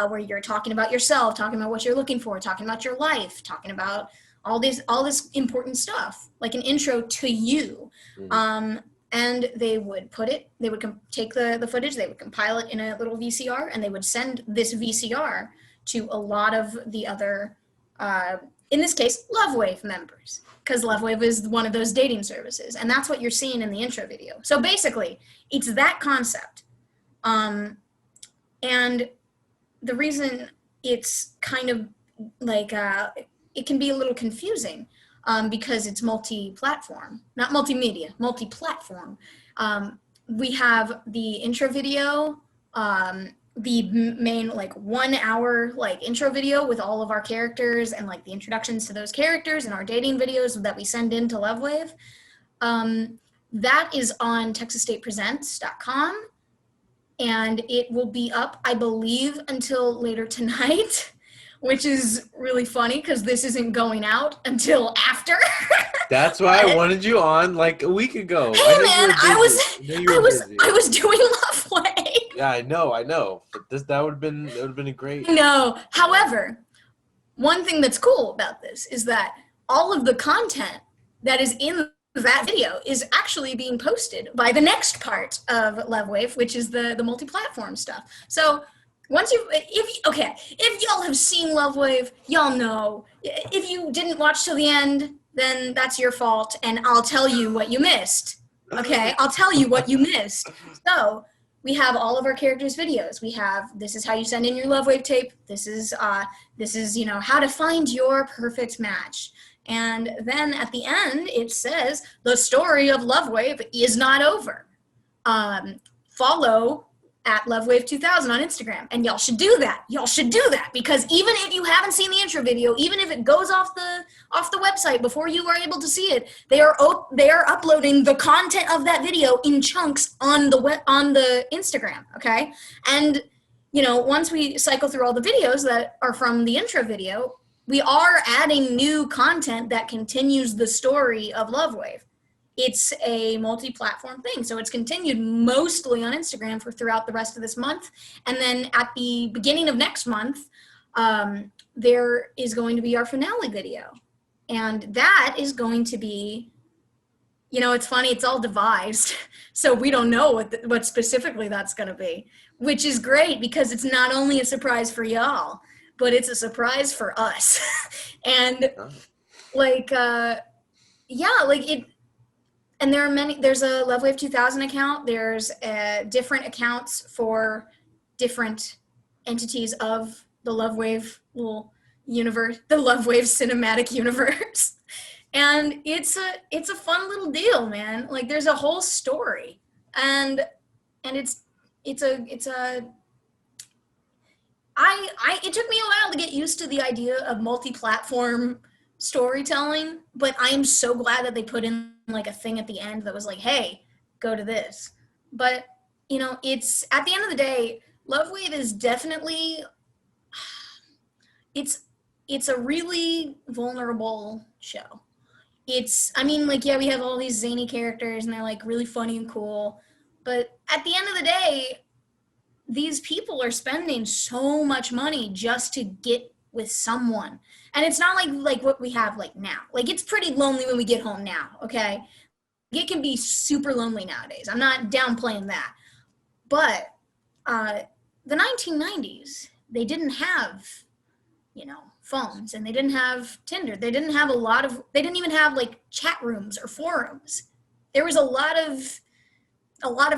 where you're talking about yourself, talking about what you're looking for, talking about your life, talking about all this important stuff, like an intro to you. Mhm. Um, and they would take the footage, they would compile it in a little VCR, and they would send this VCR to a lot of the other, in this case, Love Wave members, because Love Wave is one of those dating services, and that's what you're seeing in the intro video. So basically, it's that concept, and the reason it's kind of like it can be a little confusing because it's multi-platform, not multimedia, multi-platform. We have the intro video, the main like 1 hour like intro video with all of our characters and like the introductions to those characters and our dating videos that we send in to Lovewave. That is on TexasStatePresents.com, and it will be up, I believe, until later tonight, which is really funny because this isn't going out until after. That's why I But wanted you on like a week ago. I hey, know you man, were busy. I know you were busy. I was doing Loveway. Yeah, I know. But that would have been a great. I know. However, one thing that's cool about this is that all of the content that is in that video is actually being posted by the next part of Lovewave, which is the multi-platform stuff. So if y'all have seen Lovewave, y'all know. If you didn't watch till the end, then that's your fault, and I'll tell you what you missed. Okay, I'll tell you what you missed. So we have all of our characters' videos. We have, this is how you send in your Lovewave tape. This is how to find your perfect match. And then at the end, it says, the story of Love Wave is not over. Follow at LoveWave 2000 on Instagram. And y'all should do that. Y'all should do that, because even if you haven't seen the intro video, even if it goes off the website before you are able to see it, they are uploading the content of that video in chunks on the Instagram, okay? And once we cycle through all the videos that are from the intro video, we are adding new content that continues the story of Love Wave. It's a multi-platform thing, so it's continued mostly on Instagram throughout the rest of this month. And then at the beginning of next month, there is going to be our finale video. And that is going to be, it's funny, it's all devised, so we don't know what specifically that's going to be, which is great because it's not only a surprise for y'all, but it's a surprise for us. And and there are there's a LoveWave 2000 account. There's different accounts for different entities of the LoveWave little universe, the LoveWave cinematic universe. And it's a fun little deal, man. Like, there's a whole story, and it took me a while to get used to the idea of multi-platform storytelling, but I am so glad that they put in like a thing at the end that was like, hey, go to this. But it's, at the end of the day, Love Wave is definitely, it's a really vulnerable show. We have all these zany characters and they're like really funny and cool, but at the end of the day, these people are spending so much money just to get with someone. And it's not like what we have like now. Like, it's pretty lonely when we get home now, okay? It can be super lonely nowadays. I'm not downplaying that. But the 1990s, they didn't have, phones, and they didn't have Tinder. They didn't even have like chat rooms or forums. There was a lot of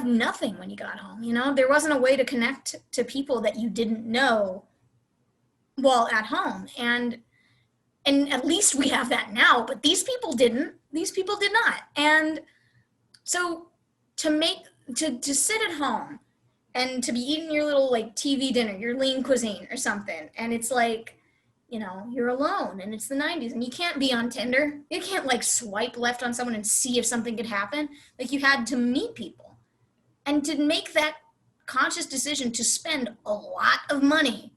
nothing when you got home, There wasn't a way to connect to people that you didn't know while at home. And at least we have that now, but these people didn't. These people did not. And so to sit at home and to be eating your little like TV dinner, your lean cuisine or something, and it's like, you're alone, and it's the 90s, and you can't be on Tinder. You can't like swipe left on someone and see if something could happen. Like, you had to meet people. And to make that conscious decision to spend a lot of money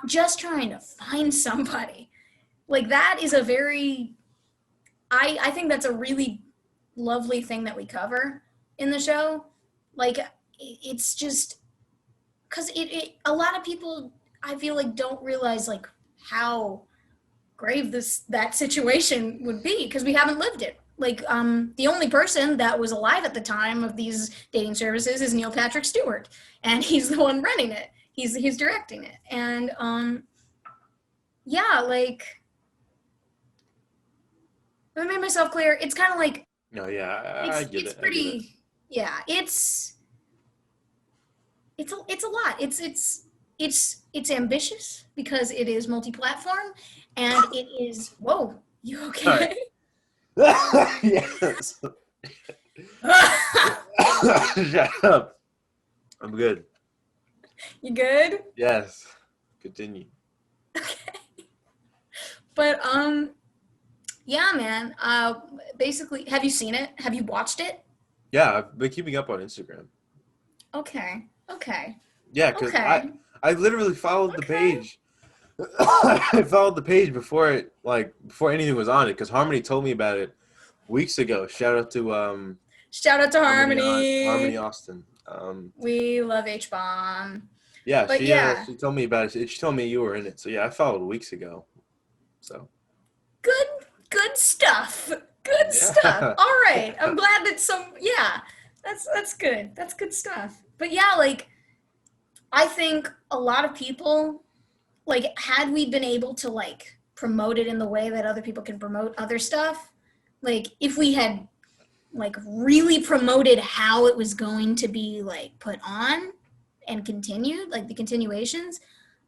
just trying to find somebody, like, that is a very, I think that's a really lovely thing that we cover in the show. Like, it's just, because a lot of people, I feel like, don't realize like how grave that situation would be, because we haven't lived it. Like, the only person that was alive at the time of these dating services is Neil Patrick Stewart, and he's the one running it. He's directing it. And like, I made myself clear. It's kind of like, no, yeah, I get it's it. pretty, I get it. yeah, it's a lot. It's ambitious because it is multi-platform, and it is, whoa, you okay? Yes. Shut up. I'm good. You good? Yes. Continue. Okay. But yeah, man. Basically, have you seen it? Have you watched it? Yeah, I've been keeping up on Instagram. Okay. Yeah, because Okay. I literally followed the page. I followed the page before anything was on it, because Harmony told me about it weeks ago. Shout out to Harmony Austin. We love H-Bomb. Yeah, But she told me about it. She told me you were in it. So yeah, I followed weeks ago. So good stuff. Good stuff. All right. I'm glad that that's good. That's good stuff. But yeah, like, I think a lot of people, like, had we been able to like promote it in the way that other people can promote other stuff, like, if we had like really promoted how it was going to be like put on and continued, like the continuations,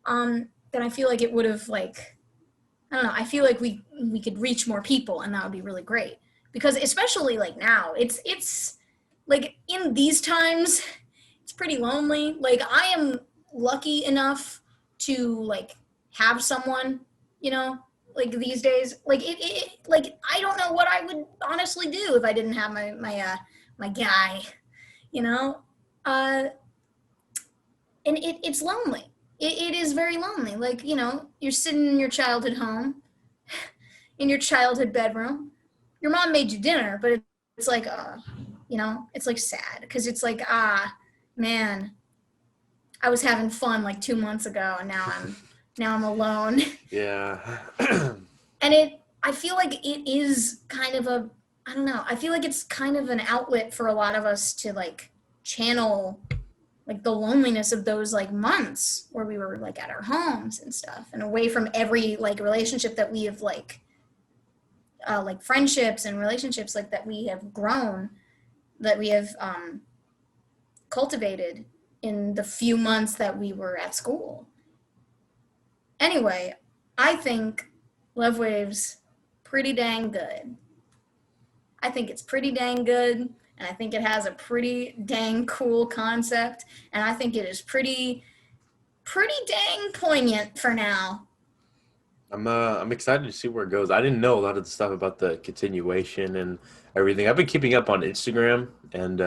then I feel like it would have like I don't know. I feel like we could reach more people, and that would be really great. Because especially like now, it's like in these times, it's pretty lonely. Like I am lucky enough to like have someone, you know, like these days. Like like I don't know what I would honestly do if I didn't have my guy, you know. Uh, and it's lonely. It is very lonely. Like, you know, you're sitting in your childhood home, in your childhood bedroom. Your mom made you dinner, but it's like, you know, it's like sad because it's like, man, I was having fun like 2 months ago, and now I'm alone. Yeah. And I feel like it is kind of a, I don't know. I feel like it's kind of an outlet for a lot of us to like channel like the loneliness of those like months where we were like at our homes and stuff and away from every like relationship that we have like friendships and relationships like that we have grown, that we have cultivated in the few months that we were at school. Anyway, I think Love Waves pretty dang good. I think it's pretty dang good, and I think it has a pretty dang cool concept, and I think it is pretty dang poignant for now. I'm excited to see where it goes. I didn't know a lot of the stuff about the continuation and everything. I've been keeping up on Instagram, and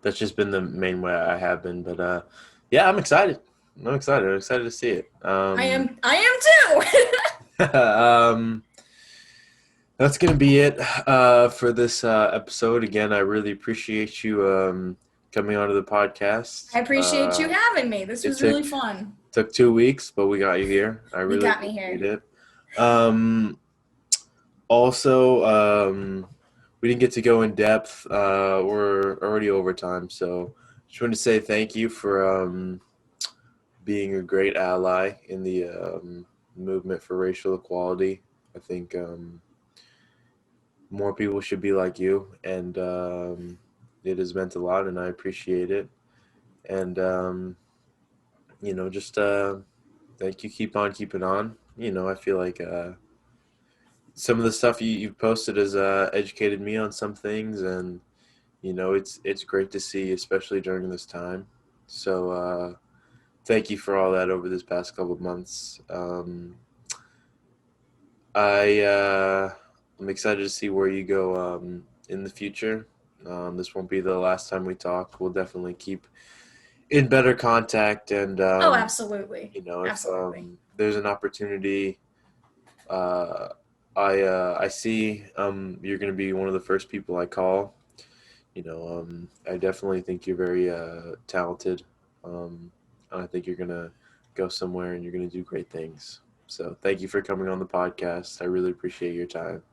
that's just been the main way I have been. But yeah, I'm excited. I'm excited. I'm excited to see it. I am too. That's gonna be it for this episode. Again, I really appreciate you coming onto the podcast. I appreciate you having me. This it was took really fun. took 2 weeks, but we got you here. I You really got me appreciate here. it. Also, we didn't get to go in depth. We're already over time, so just want to say thank you for being a great ally in the movement for racial equality. I think more people should be like you, and it has meant a lot, and I appreciate it. And just thank you. Keep on keeping on. I feel like some of the stuff you've posted has educated me on some things, and it's great to see, especially during this time. So thank you for all that over this past couple of months. I'm excited to see where you go in the future. This won't be the last time we talk. We'll definitely keep in better contact, and Oh, absolutely. if Absolutely. there's an opportunity, I see you're going to be one of the first people I call. I definitely think you're very talented. I think you're going to go somewhere and you're going to do great things. So thank you for coming on the podcast. I really appreciate your time.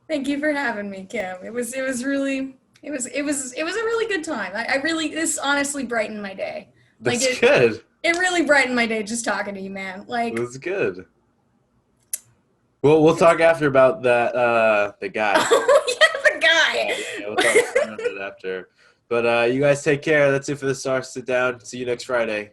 Thank you for having me, Kim. It was really it was a really good time. I really, this honestly brightened my day. Like That's good. It really brightened my day just talking to you, man. Like That's good. Well, we'll talk after about that the guy. oh yeah, the guy. Yeah, we'll talk about it after. But you guys take care. That's it for the Star Sit Down. See you next Friday.